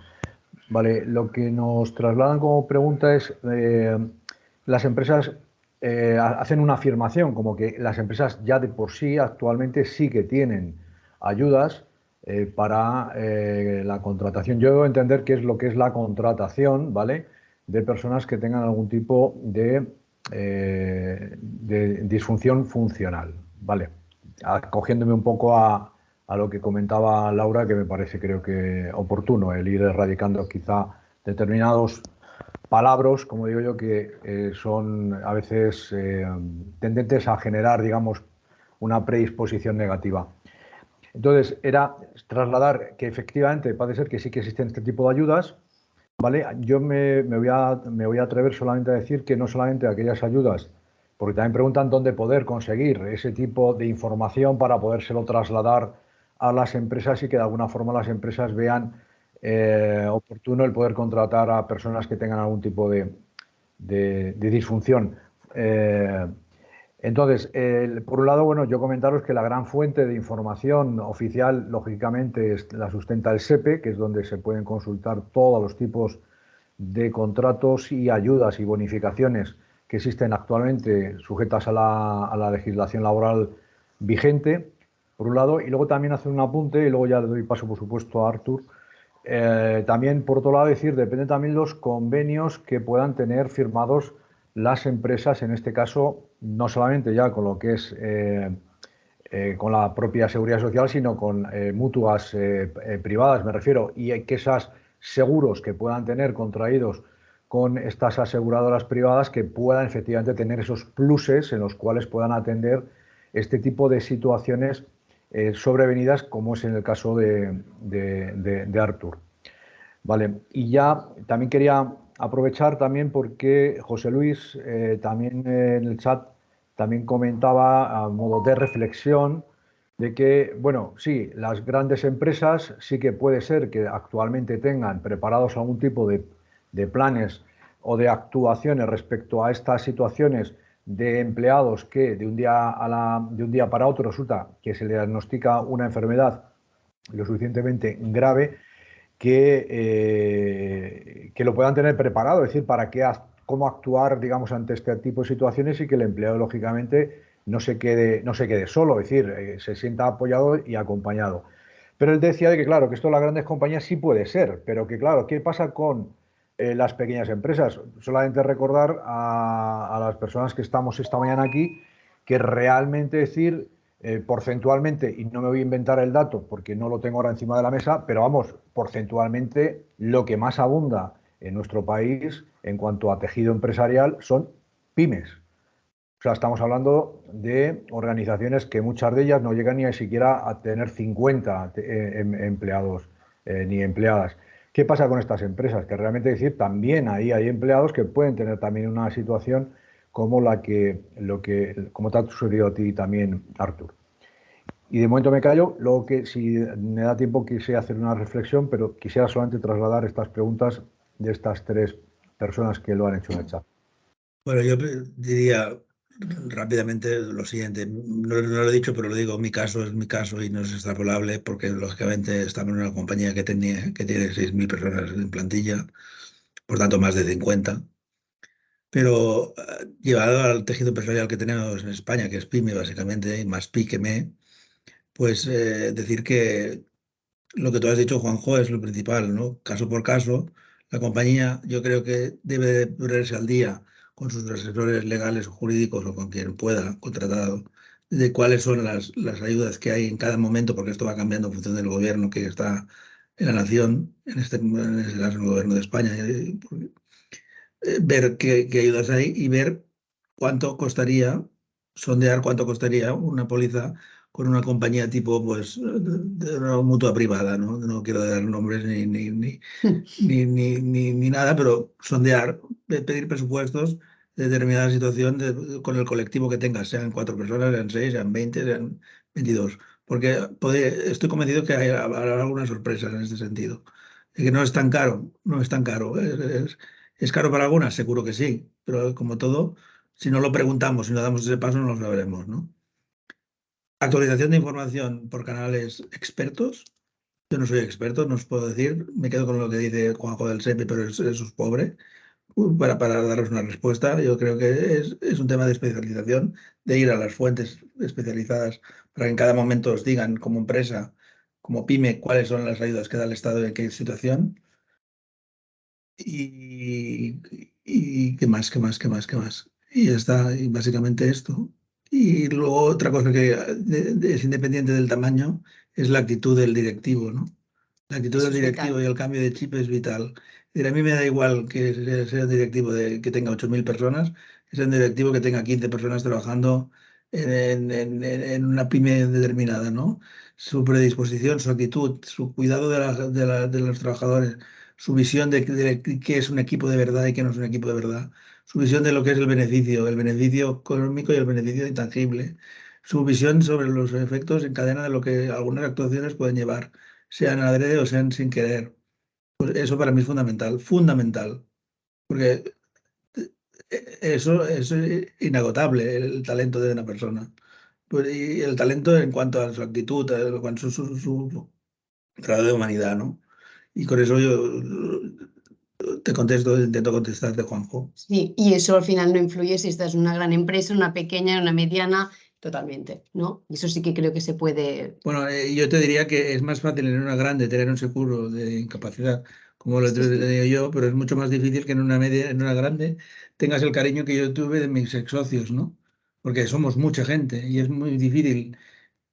Vale, lo que nos trasladan como pregunta es, las empresas hacen una afirmación como que las empresas ya de por sí actualmente sí que tienen ayudas para la contratación. Yo debo entender qué es lo que es la contratación, ¿vale?, de personas que tengan algún tipo de disfunción funcional, ¿vale? Acogiéndome un poco a a lo que comentaba Laura, que me parece, creo que oportuno, el ir erradicando quizá determinados palabras, como digo yo, que son a veces tendentes a generar, digamos, una predisposición negativa. Entonces, era trasladar que efectivamente parece ser que sí que existen este tipo de ayudas, ¿vale? Yo me voy a atrever solamente a decir que no solamente aquellas ayudas, porque también preguntan dónde poder conseguir ese tipo de información para podérselo trasladar a las empresas y que de alguna forma las empresas vean oportuno el poder contratar a personas que tengan algún tipo de disfunción. Entonces, por un lado, bueno, yo comentaros que la gran fuente de información oficial, lógicamente, la sustenta el SEPE, que es donde se pueden consultar todos los tipos de contratos y ayudas y bonificaciones que existen actualmente sujetas a la legislación laboral vigente, por un lado, y luego también hacer un apunte, y luego ya le doy paso, por supuesto, a Artur. También, por otro lado, decir, depende también los convenios que puedan tener firmados las empresas, en este caso, no solamente ya con lo que es con la propia seguridad social, sino con mutuas privadas, me refiero, y que esos seguros que puedan tener contraídos con estas aseguradoras privadas que puedan efectivamente tener esos pluses en los cuales puedan atender este tipo de situaciones sobrevenidas, como es en el caso de Artur. Vale, y ya también quería aprovechar también porque José Luis también en el chat también comentaba a modo de reflexión de que, bueno, sí, las grandes empresas sí que puede ser que actualmente tengan preparados algún tipo de planes o de actuaciones respecto a estas situaciones de empleados que de un día para otro resulta que se le diagnostica una enfermedad lo suficientemente grave que lo puedan tener preparado, es decir, cómo actuar, digamos, ante este tipo de situaciones y que el empleado, lógicamente, no se quede solo, es decir, se sienta apoyado y acompañado. Pero él decía de que, claro, que esto en las grandes compañías sí puede ser, pero que, claro, ¿qué pasa con las pequeñas empresas? Solamente recordar a las personas que estamos esta mañana aquí que realmente decir porcentualmente, y no me voy a inventar el dato porque no lo tengo ahora encima de la mesa, pero vamos, porcentualmente lo que más abunda en nuestro país en cuanto a tejido empresarial son pymes. O sea, estamos hablando de organizaciones que muchas de ellas no llegan ni siquiera a tener 50 empleados ni empleadas. ¿Qué pasa con estas empresas? Que realmente decir, también ahí hay empleados que pueden tener también una situación como como te ha sucedido a ti también, Artur. Y de momento me callo, luego que si me da tiempo quisiera hacer una reflexión, pero quisiera solamente trasladar estas preguntas de estas tres personas que lo han hecho en el chat. Bueno, yo diría rápidamente lo siguiente, no lo he dicho, pero lo digo, mi caso es mi caso y no es extrapolable porque lógicamente estamos en una compañía que tiene 6.000 personas en plantilla, por tanto más de 50. Pero llevado al tejido empresarial que tenemos en España, que es PYME básicamente, y más PY que ME, pues decir que lo que tú has dicho, Juanjo, es lo principal, ¿no? Caso por caso, la compañía yo creo que debe de ponerse al día con sus asesores legales o jurídicos o con quien pueda, contratado, de cuáles son las ayudas que hay en cada momento, porque esto va cambiando en función del gobierno que está en la nación, en este caso el gobierno de España, ver qué ayudas hay y ver cuánto costaría, sondear cuánto costaría una póliza con una compañía tipo, pues, de una mutua privada, ¿no? No quiero dar nombres ni nada, pero sondear, pedir presupuestos de determinada situación con el colectivo que tengas, sean 4 personas, sean 6, sean 20, sean 22. Porque estoy convencido que habrá algunas sorpresas en este sentido. Y que no es tan caro, no es tan caro. ¿Es caro para algunas? Seguro que sí, pero como todo, si no lo preguntamos, si no damos ese paso, no lo sabremos, ¿no? Actualización de información por canales expertos. Yo no soy experto, no os puedo decir, me quedo con lo que dice Juanjo del SEPE, pero eso es pobre. Para daros una respuesta, yo creo que es un tema de especialización, de ir a las fuentes especializadas para que en cada momento os digan como empresa, como pyme, cuáles son las ayudas que da el Estado y en qué situación. Y qué más. Y ya está, y básicamente esto. Y luego otra cosa que es independiente del tamaño es la actitud del directivo, ¿no? La actitud Eso del es directivo vital. y el cambio de chip es vital. Es decir, a mí me da igual que sea un directivo que tenga 8.000 personas, que sea un directivo que tenga 15 personas trabajando en una pyme determinada, ¿no? Su predisposición, su actitud, su cuidado de los trabajadores, su visión de qué es un equipo de verdad y qué no es un equipo de verdad, su visión de lo que es el beneficio económico y el beneficio intangible, su visión sobre los efectos en cadena de lo que algunas actuaciones pueden llevar, sean adrede o sean sin querer. Pues eso para mí es fundamental, fundamental, porque eso es inagotable, el talento de una persona. Pues, y el talento en cuanto a su actitud, en cuanto a su grado de humanidad, ¿no? Y con eso yo te contesto, intento contestarte, Juanjo. Sí, y eso al final no influye si estás en una gran empresa, una pequeña, una mediana, totalmente, ¿no? Y eso sí que creo que se puede. Bueno, yo te diría que es más fácil en una grande tener un seguro de incapacidad, como lo he Sí, sí. tenido yo, pero es mucho más difícil que en una media, en una grande tengas el cariño que yo tuve de mis ex socios, ¿no? Porque somos mucha gente y es muy difícil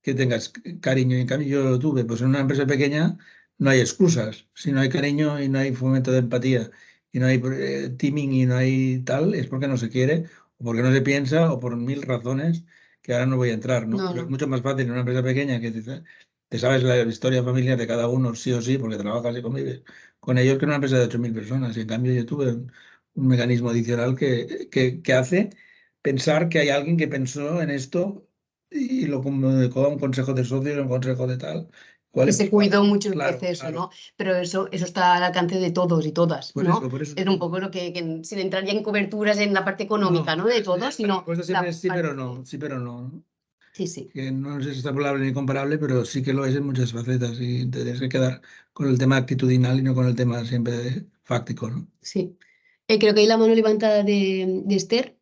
que tengas cariño. Y en cambio yo lo tuve. Pues en una empresa pequeña no hay excusas. Si no hay cariño y no hay fomento de empatía y no hay teaming y no hay tal, es porque no se quiere o porque no se piensa o por 1.000 razones que ahora no voy a entrar, ¿no? No, Pero es no. mucho más fácil en una empresa pequeña que te sabes la historia familiar de cada uno sí o sí porque trabajas y convives con ellos que en una empresa de 8.000 personas. Y en cambio yo tuve un mecanismo adicional que hace pensar que hay alguien que pensó en esto y lo comunicó a un consejo de socios, a un consejo de tal. Que se cuidó mucho el Claro, proceso, claro. ¿no? Pero eso está al alcance de todos y todas, ¿no? Por eso. Es un poco lo que sin entrar ya en coberturas en la parte económica, ¿no? De todos, La sino respuesta siempre la es sí, pero parte. no, sí, pero no, ¿no? Sí, sí. Que no es extrapolable ni comparable, pero sí que lo es en muchas facetas y te tienes que quedar con el tema actitudinal y no con el tema siempre fáctico, ¿no? Sí. Creo que hay la mano levantada de Esther.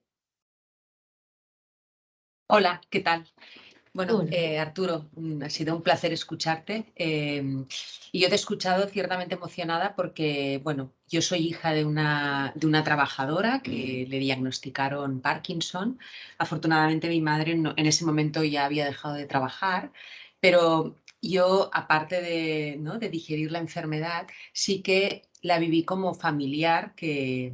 Hola, ¿qué tal? Bueno, Hola. Arturo, ha sido un placer escucharte y yo te he escuchado ciertamente emocionada porque, bueno, yo soy hija de una trabajadora que le diagnosticaron Parkinson. Afortunadamente mi madre en ese momento ya había dejado de trabajar, pero yo, aparte de, ¿no?, de digerir la enfermedad, sí que la viví como familiar que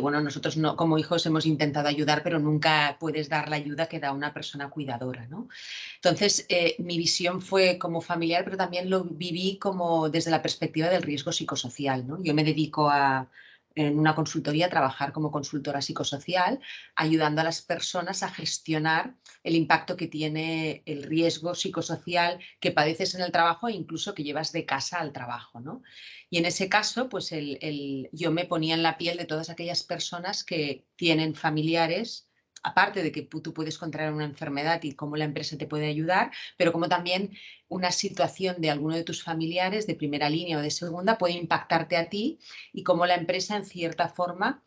bueno, nosotros no, como hijos hemos intentado ayudar, pero nunca puedes dar la ayuda que da una persona cuidadora, ¿no? Entonces, mi visión fue como familiar, pero también lo viví como desde la perspectiva del riesgo psicosocial, ¿no? Yo me dedico en una consultoría a trabajar como consultora psicosocial, ayudando a las personas a gestionar el impacto que tiene el riesgo psicosocial que padeces en el trabajo e incluso que llevas de casa al trabajo, ¿no? Y en ese caso, pues yo me ponía en la piel de todas aquellas personas que tienen familiares, aparte de que tú puedes contraer una enfermedad y cómo la empresa te puede ayudar, pero como también una situación de alguno de tus familiares de primera línea o de segunda puede impactarte a ti y cómo la empresa en cierta forma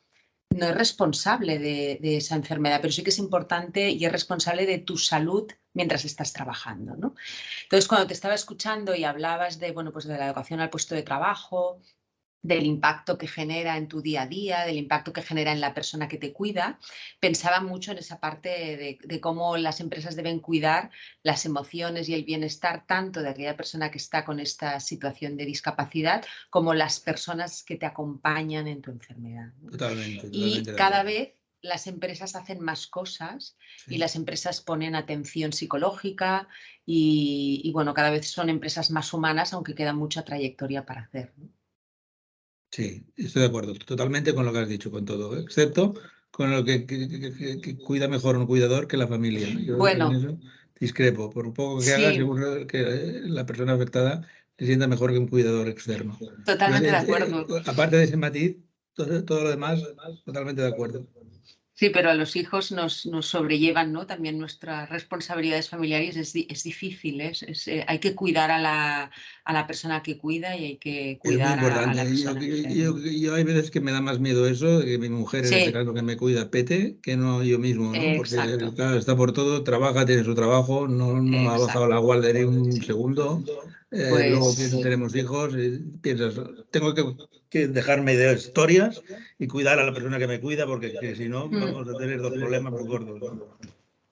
no es responsable de esa enfermedad, pero sí que es importante y es responsable de tu salud mientras estás trabajando, ¿no? Entonces, cuando te estaba escuchando y hablabas de, bueno, pues de la educación al puesto de trabajo, del impacto que genera en tu día a día, del impacto que genera en la persona que te cuida, pensaba mucho en esa parte de cómo las empresas deben cuidar las emociones y el bienestar tanto de aquella persona que está con esta situación de discapacidad como las personas que te acompañan en tu enfermedad, ¿no? Totalmente, Y de cada acuerdo. vez las empresas hacen más cosas Sí. y las empresas ponen atención psicológica y bueno, cada vez son empresas más humanas, aunque queda mucha trayectoria para hacer, ¿no? Sí, estoy de acuerdo totalmente con lo que has dicho, con todo, excepto con lo que cuida mejor un cuidador que la familia. Yo en Bueno, eso discrepo. Por poco que haga, sí, seguro que la persona afectada se sienta mejor que un cuidador externo. totalmente de acuerdo. Aparte de ese matiz, todo lo demás, totalmente de acuerdo. Sí, pero a los hijos nos sobrellevan, ¿no?, también nuestras responsabilidades familiares. Es difícil, hay que cuidar a la persona que cuida y hay que Es muy cuidar a la importante. persona enferma. Yo hay veces que me da más miedo eso, de que mi mujer, en este Sí, caso que me cuida, pete, que no yo mismo, ¿no? Porque exacto. claro, está por todo, trabaja, tiene su trabajo, no ha bajado la Exacto. guardia ni un segundo. Luego Pues tenemos hijos y piensas, tengo que dejarme de historias y cuidar a la persona que me cuida, porque que si no vamos a tener dos problemas muy gordos, ¿no?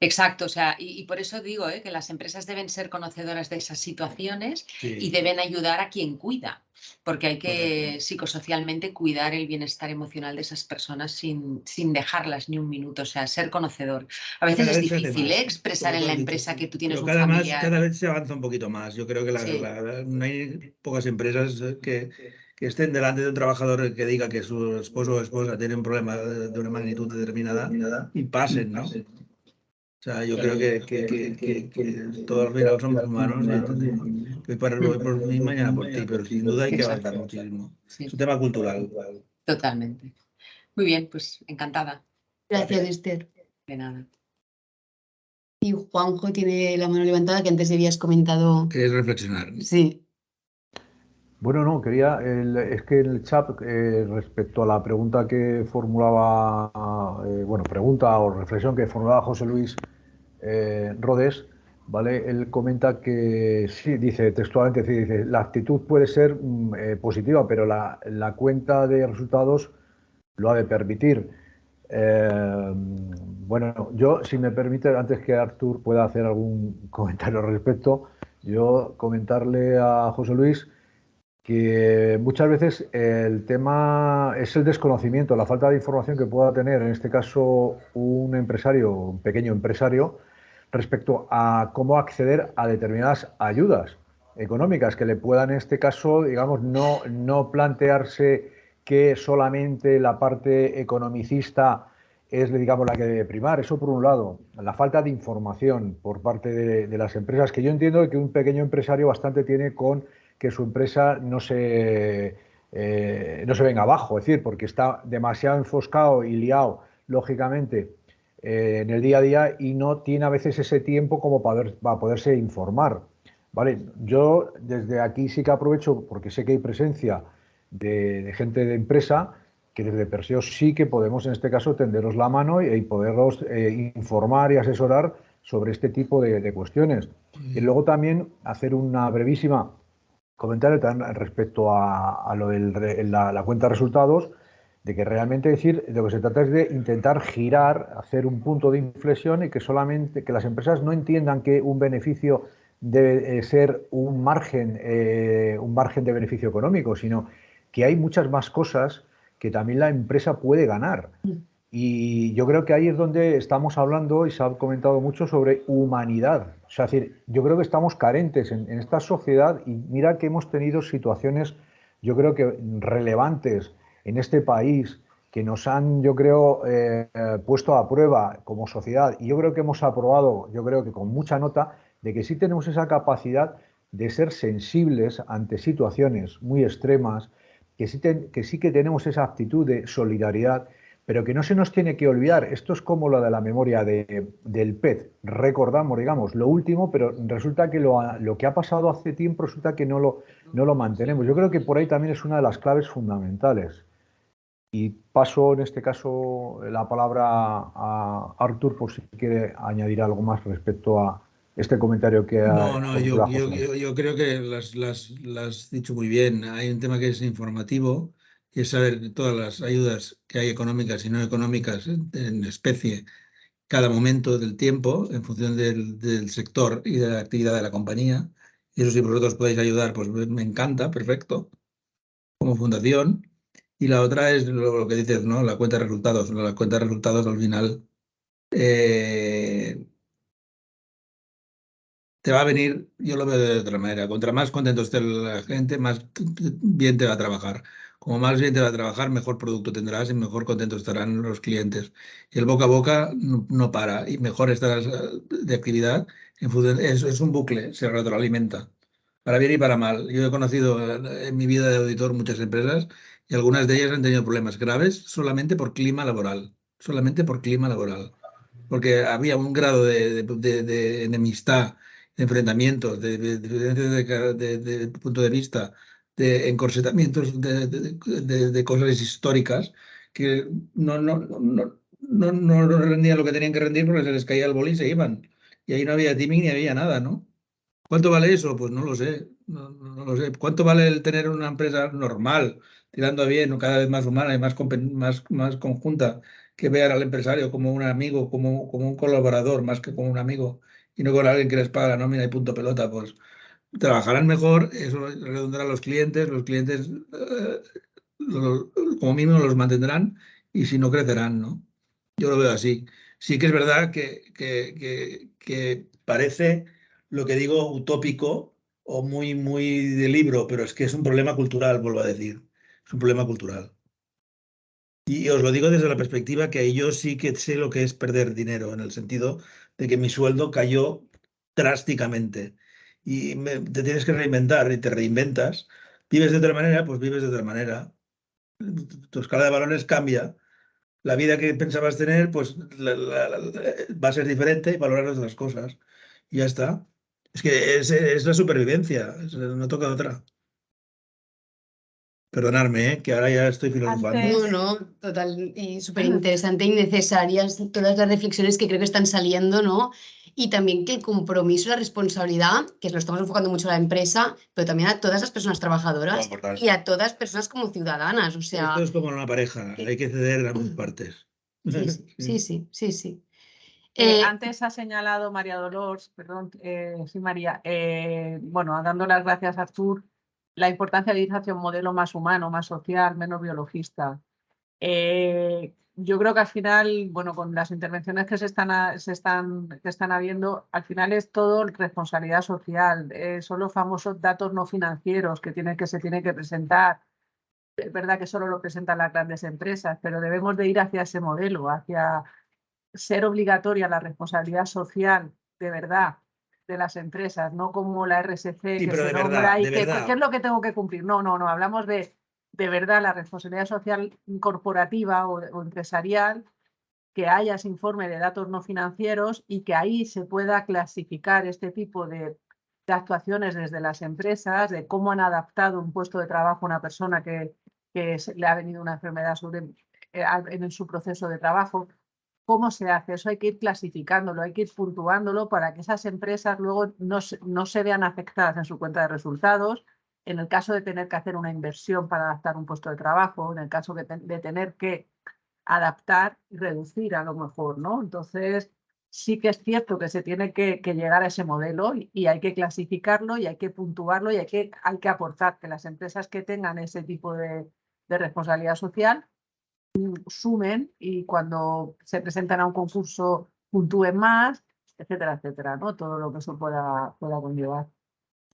Exacto, o sea, y por eso digo que las empresas deben ser conocedoras de esas situaciones Sí. y deben ayudar a quien cuida, porque hay que Correcto. psicosocialmente cuidar el bienestar emocional de esas personas sin dejarlas ni un minuto, o sea, ser conocedor. A veces Cada es vez se hace difícil más, expresar como en tú la has dicho, empresa que tú tienes pero un familiar. cada vez se avanza un poquito más. Yo creo que Sí. no hay pocas empresas que estén delante de un trabajador que diga que su esposo o esposa tiene un problema de una magnitud determinada y pasen, ¿no? O sea, yo creo que todos al final somos humanos y entonces hoy por mí, mañana por ti, pero sin duda hay que Exacto. avanzar muchísimo. Sí. Es un tema cultural. Totalmente. Muy bien, pues encantada. Gracias, Esther. De nada. Y Juanjo tiene la mano levantada, que antes habías comentado. ¿Quieres reflexionar? Sí. Bueno, no, es que el chat, respecto a la pregunta que formulaba, pregunta o reflexión que formulaba José Luis Rodés, ¿vale? Él comenta que sí, dice textualmente, dice, la actitud puede ser positiva, pero la cuenta de resultados lo ha de permitir. Bueno, yo, si me permite, antes que Artur pueda hacer algún comentario al respecto, yo comentarle a José Luis que muchas veces el tema es el desconocimiento, la falta de información que pueda tener, en este caso, un empresario, un pequeño empresario, respecto a cómo acceder a determinadas ayudas económicas que le puedan, en este caso, digamos, no plantearse que solamente la parte economicista es, digamos, la que debe primar. Eso por un lado. La falta de información por parte de las empresas, que yo entiendo que un pequeño empresario bastante tiene con que su empresa no se venga abajo, es decir, porque está demasiado enfoscado y liado, lógicamente, en el día a día y no tiene a veces ese tiempo como para poderse informar. ¿Vale? Yo desde aquí sí que aprovecho, porque sé que hay presencia de gente de empresa, que desde Perseo sí que podemos en este caso tenderos la mano y poderos informar y asesorar sobre este tipo de cuestiones. Y luego también hacer una brevísima comentario también respecto a lo de la cuenta de resultados, de que realmente de lo que se trata es de intentar girar, hacer un punto de inflexión y que solamente que las empresas no entiendan que un beneficio debe ser un margen de beneficio económico, sino que hay muchas más cosas que también la empresa puede ganar. Y yo creo que ahí es donde estamos hablando y se ha comentado mucho sobre humanidad. O sea, es decir, yo creo que estamos carentes en esta sociedad y mira que hemos tenido situaciones, yo creo que relevantes en este país que nos han, yo creo, puesto a prueba como sociedad. Y yo creo que hemos aprobado, yo creo que con mucha nota, de que sí tenemos esa capacidad de ser sensibles ante situaciones muy extremas, que sí que tenemos esa actitud de solidaridad, pero que no se nos tiene que olvidar. Esto es como lo de la memoria del PET. Recordamos, digamos, lo último, pero resulta que lo que ha pasado hace tiempo resulta que no lo mantenemos. Yo creo que por ahí también es una de las claves fundamentales. Y paso en este caso la palabra a Artur por si quiere añadir algo más respecto a este comentario que ha No, formulado José Luis. yo creo que las has dicho muy bien. Hay un tema que es informativo, que es saber todas las ayudas que hay económicas y no económicas en especie cada momento del tiempo en función del sector y de la actividad de la compañía. Y eso si vosotros podéis ayudar, pues me encanta, perfecto, como fundación. Y la otra es lo que dices, ¿no? La cuenta de resultados. La cuenta de resultados al final te va a venir, yo lo veo de otra manera. Contra más contento esté la gente, más bien te va a trabajar. Como más bien te va a trabajar, mejor producto tendrás y mejor contentos estarán los clientes. Y el boca a boca no para y mejor estarás de actividad. Es un bucle, se retroalimenta. Para bien y para mal. Yo he conocido en mi vida de auditor muchas empresas y algunas de ellas han tenido problemas graves solamente por clima laboral. Solamente por clima laboral. Porque había un grado de enemistad, de enfrentamientos, de diferencias de punto de vista, de encorsetamientos de cosas históricas que no rendían lo que tenían que rendir porque se les caía el boli y se iban. Y ahí no había timing ni había nada, ¿no? ¿Cuánto vale eso? Pues no lo sé, no lo sé. ¿Cuánto vale el tener una empresa normal, tirando a bien, cada vez más humana y más conjunta, que vean al empresario como un amigo, como un colaborador, más que como un amigo, y no con alguien que les paga la nómina y punto pelota, pues trabajarán mejor, eso redundará a los clientes como mínimo los mantendrán y si no crecerán, ¿no? Yo lo veo así. Sí que es verdad que parece, lo que digo, utópico o muy, muy de libro, pero es que es un problema cultural, vuelvo a decir. Es un problema cultural. Y os lo digo desde la perspectiva que yo sí que sé lo que es perder dinero, en el sentido de que mi sueldo cayó drásticamente. Y te tienes que reinventar y te reinventas. Vives de otra manera, pues vives de otra manera. Tu escala de valores cambia. La vida que pensabas tener, pues va a ser diferente y valorar otras cosas. Y ya está. Es que es la supervivencia, no toca otra. Perdonadme, que ahora ya estoy filosofando. No, no, total, y súper interesante y necesarias todas las reflexiones que creo que están saliendo, ¿no? Y también que el compromiso, la responsabilidad, que lo estamos enfocando mucho a la empresa, pero también a todas las personas trabajadoras y a todas las personas como ciudadanas, o sea... Esto es como en una pareja, hay que ceder en ambas partes. Sí. Antes ha señalado María Dolores, perdón, sí María, bueno, dando las gracias a Artur, la importancia de ir hacia un modelo más humano, más social, menos biologista. Yo creo que al final, bueno, con las intervenciones que están habiendo, al final es todo responsabilidad social, son los famosos datos no financieros que se tienen que presentar. Es verdad que solo lo presentan las grandes empresas, pero debemos de ir hacia ese modelo, hacia ser obligatoria la responsabilidad social de verdad de las empresas, no como la RSC que se nombra y que ¿qué es lo que tengo que cumplir? No, hablamos de verdad la responsabilidad social corporativa o empresarial, que haya ese informe de datos no financieros y que ahí se pueda clasificar este tipo de actuaciones desde las empresas, de cómo han adaptado un puesto de trabajo a una persona que le ha venido una enfermedad en su proceso de trabajo. ¿Cómo se hace? Eso hay que ir clasificándolo, hay que ir puntuándolo para que esas empresas luego no se vean afectadas en su cuenta de resultados, en el caso de tener que hacer una inversión para adaptar un puesto de trabajo, en el caso de tener que adaptar y reducir a lo mejor, ¿no? Entonces, sí que es cierto que se tiene que llegar a ese modelo y hay que clasificarlo y hay que puntuarlo y hay que aportar que las empresas que tengan ese tipo de responsabilidad social sumen y cuando se presentan a un concurso puntúen más, etcétera, etcétera, ¿no? Todo lo que eso pueda conllevar.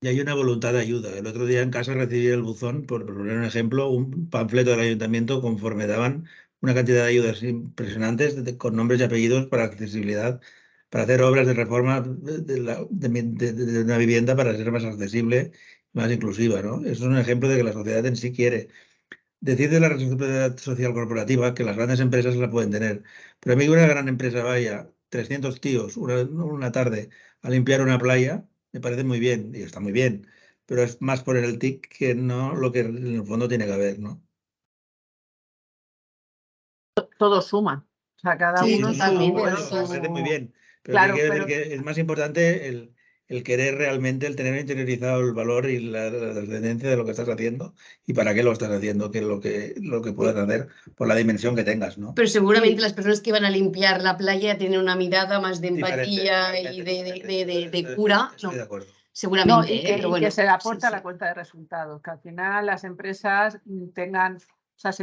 Y hay una voluntad de ayuda. El otro día en casa recibí el buzón, por poner un ejemplo, un panfleto del ayuntamiento conforme daban una cantidad de ayudas impresionantes con nombres y apellidos para accesibilidad, para hacer obras de reforma de una vivienda para ser más accesible, más inclusiva, ¿no? Eso es un ejemplo de que la sociedad en sí quiere. Decir de la responsabilidad social corporativa que las grandes empresas la pueden tener, pero a mí que una gran empresa vaya 300 tíos una tarde a limpiar una playa, me parece muy bien, y está muy bien, pero es más por el TIC que no lo que en el fondo tiene que haber, ¿no? Todo suma, o sea, cada uno también me parece muy bien, pero claro, quiero decir que es más importante el querer realmente, el tener interiorizado el valor y la trascendencia de lo que estás haciendo y para qué lo estás haciendo, que lo que puedas hacer por la dimensión que tengas, ¿no? Pero seguramente las personas que van a limpiar la playa tienen una mirada más de empatía y de cura. Estoy de acuerdo. Seguramente, y que se le aporta la cuenta de resultados, que al final las empresas tengan, o sea,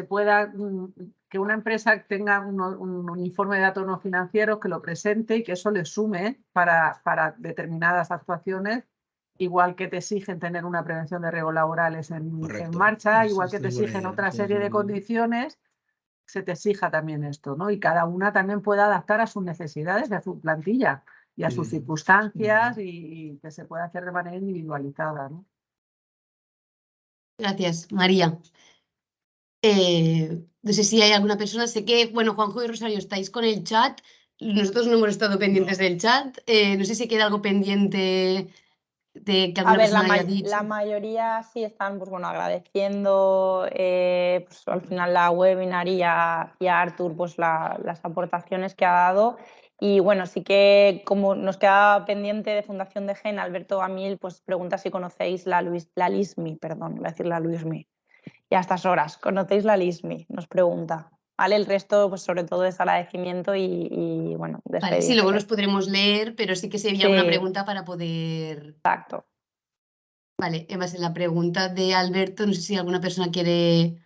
que una empresa tenga un informe de datos no financieros que lo presente y que eso le sume para determinadas actuaciones, igual que te exigen tener una prevención de riesgos laborales en marcha, igual que te exigen otra serie de condiciones, se te exija también esto, ¿no? Y cada una también pueda adaptar a sus necesidades y a su plantilla y a sus circunstancias y que se pueda hacer de manera individualizada, ¿no? Gracias, María. No sé si hay alguna persona, sé que, bueno, Juanjo y Rosario estáis con el chat, nosotros no hemos estado pendientes del chat, no sé si queda algo pendiente de que alguna persona haya dicho. La mayoría sí están, pues bueno, agradeciendo pues, al final la webinar y a Artur pues las aportaciones que ha dado. Y bueno, sí que como nos queda pendiente de Fundación de Gen, Alberto Gamil pues pregunta si conocéis la LISMI, perdón, voy a decir la LISMI. Y a estas horas, ¿conocéis la LISMI? Nos pregunta. ¿vale? El resto, pues sobre todo es agradecimiento y bueno, Vale, sí, luego despedirse. los podremos leer, pero sí que sería una Sí. pregunta para poder... Exacto. Vale, en base a la pregunta de Alberto, no sé si alguna persona quiere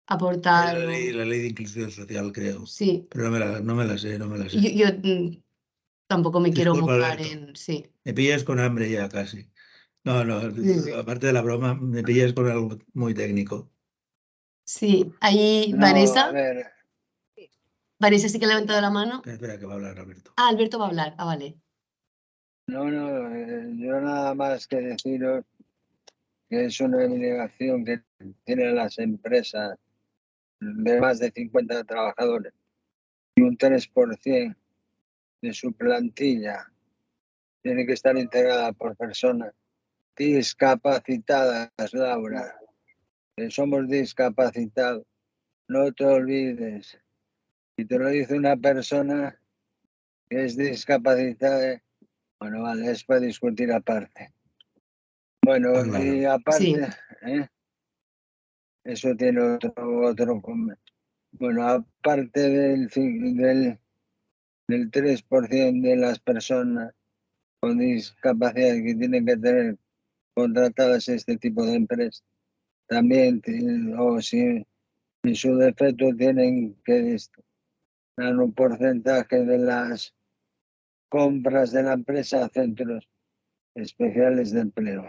aportar. La ley de inclusión social, creo. Sí. Pero no me la sé. Yo tampoco me quiero Disculpa, mojar Alberto. en... Sí. Me pillas con hambre ya casi. No, Sí. aparte de la broma, me pillas con algo muy técnico. Sí, ahí No, Vanessa. a ver, Vanessa sí que ha levantado la mano. Espera, que va a hablar Alberto. Ah, Alberto va a hablar. Ah, vale. no, yo nada más que deciros que es una obligación que tienen las empresas de más de 50 trabajadores y un 3% de su plantilla tiene que estar integrada por personas discapacitadas, Laura. Que somos discapacitados, no te olvides. Y te lo dice una persona que es discapacitada, bueno, vale, es para discutir aparte. Bueno, Ah, claro. y aparte, Sí. Eso tiene otro. Bueno, aparte del 3% de las personas con discapacidad que tienen que tener contratadas este tipo de empresas, también, o si en su defecto tienen que dar un porcentaje de las compras de la empresa a centros especiales de empleo.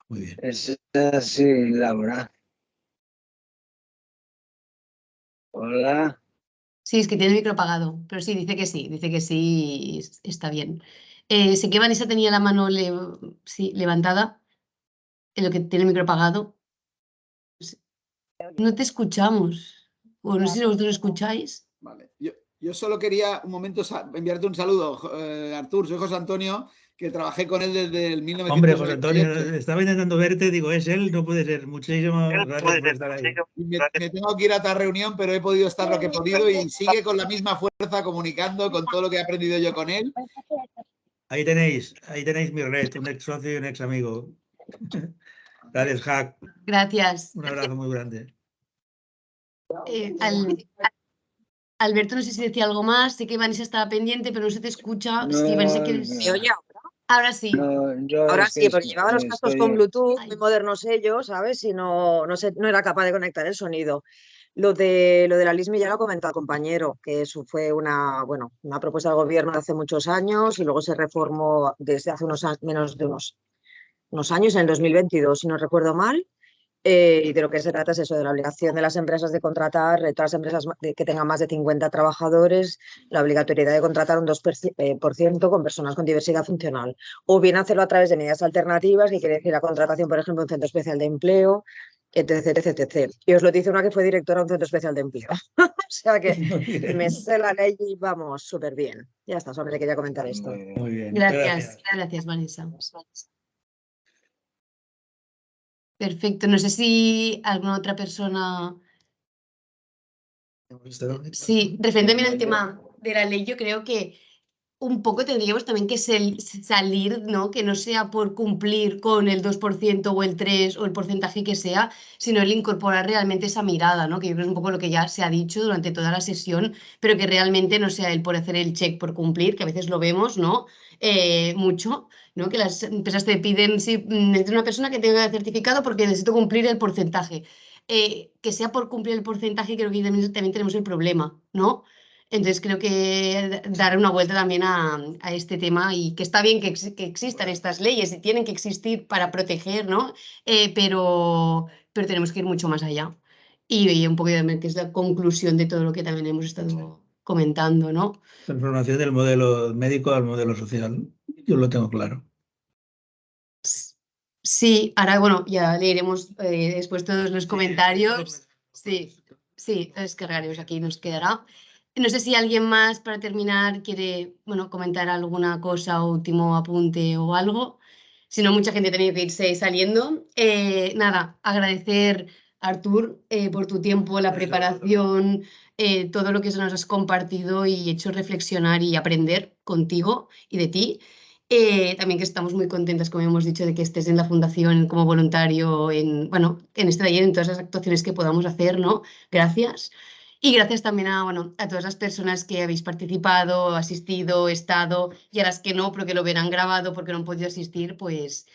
Muy bien. Es así, Laura. Hola. Sí, es que tiene el micro apagado, pero sí, dice que sí, está bien. Sé que Vanessa tenía la mano levantada, en lo que tiene el micro apagado. No te escuchamos. O no sé si vosotros escucháis. Vale. Yo solo quería un momento enviarte un saludo, Artur. Soy José Antonio, que trabajé con él desde el 1998. Hombre, José Antonio, estaba intentando verte, digo, es él, no puede ser. Muchísimas gracias por estar ahí. Me tengo que ir a otra reunión, pero he podido estar lo que he podido y sigue con la misma fuerza comunicando con todo lo que he aprendido yo con él. Ahí tenéis mi red, un ex socio y un ex amigo. Gracias, Jack. Gracias. Un abrazo muy grande. Alberto, no sé si decía algo más. Sé que Vanessa estaba pendiente, pero no se te escucha. No, Sí, Vanessa, ¿quieres? no. ¿Me oye ahora? Ahora sí. Ahora sí, porque llevaba los cascos con Bluetooth, muy modernos ellos, ¿sabes? Y no era capaz de conectar el sonido. Lo de la LISMI ya lo ha comentado el compañero, que eso fue una propuesta del gobierno de hace muchos años y luego se reformó desde hace menos de unos años, en el 2022, si no recuerdo mal. Y de lo que se trata es eso, de la obligación de las empresas de contratar, todas las empresas que tengan más de 50 trabajadores, la obligatoriedad de contratar un 2% con personas con diversidad funcional. O bien hacerlo a través de medidas alternativas, que quiere decir la contratación, por ejemplo, de un centro especial de empleo, etc. Y os lo dice una que fue directora de un centro especial de empleo. O sea que me sé la ley y vamos súper bien. Ya está, solo le quería comentar esto. Muy bien. Gracias, Vanessa. Perfecto. No sé si alguna otra persona... Sí, referente al tema de la ley, yo creo que un poco tendríamos también que salir, ¿no? Que no sea por cumplir con el 2% o el 3% o el porcentaje que sea, sino el incorporar realmente esa mirada, ¿no? Que yo creo que es un poco lo que ya se ha dicho durante toda la sesión, pero que realmente no sea el por hacer el check por cumplir, que a veces lo vemos, ¿no? Mucho, ¿no? Que las empresas te piden, si necesito una persona que tenga certificado porque necesito cumplir el porcentaje. Que sea por cumplir el porcentaje, creo que también tenemos el problema, ¿no? Entonces creo que dar una vuelta también a este tema y que está bien que existan estas leyes y tienen que existir para proteger, ¿no? Pero tenemos que ir mucho más allá. Y un poco también que es la conclusión de todo lo que también hemos estado comentando, ¿no? Transformación del modelo médico al modelo social. Yo lo tengo claro. Sí, ahora bueno, ya leeremos después todos los comentarios. Sí, descargaremos aquí, nos quedará. No sé si alguien más para terminar quiere comentar alguna cosa o último apunte o algo. Si no, mucha gente tiene que irse saliendo. Nada, agradecer a Artur por tu tiempo, la preparación, todo lo que nos has compartido y hecho reflexionar y aprender contigo y de ti. También que estamos muy contentas, como hemos dicho, de que estés en la fundación como voluntario en este taller, en todas las actuaciones que podamos hacer, ¿no? Gracias. Y gracias también a todas las personas que habéis participado, asistido, estado, y a las que no, pero que lo verán grabado porque no han podido asistir, pues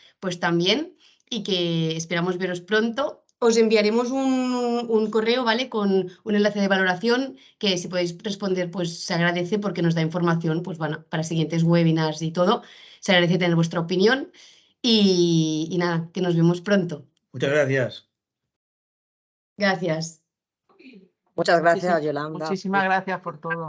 también. Y que esperamos veros pronto. Os enviaremos un correo, ¿vale? Con un enlace de valoración que si podéis responder, pues se agradece porque nos da información, pues bueno, para siguientes webinars y todo. Se agradece tener vuestra opinión y nada, que nos vemos pronto. Muchas gracias. Gracias. Muchas gracias, Yolanda. Muchísimas gracias por todo.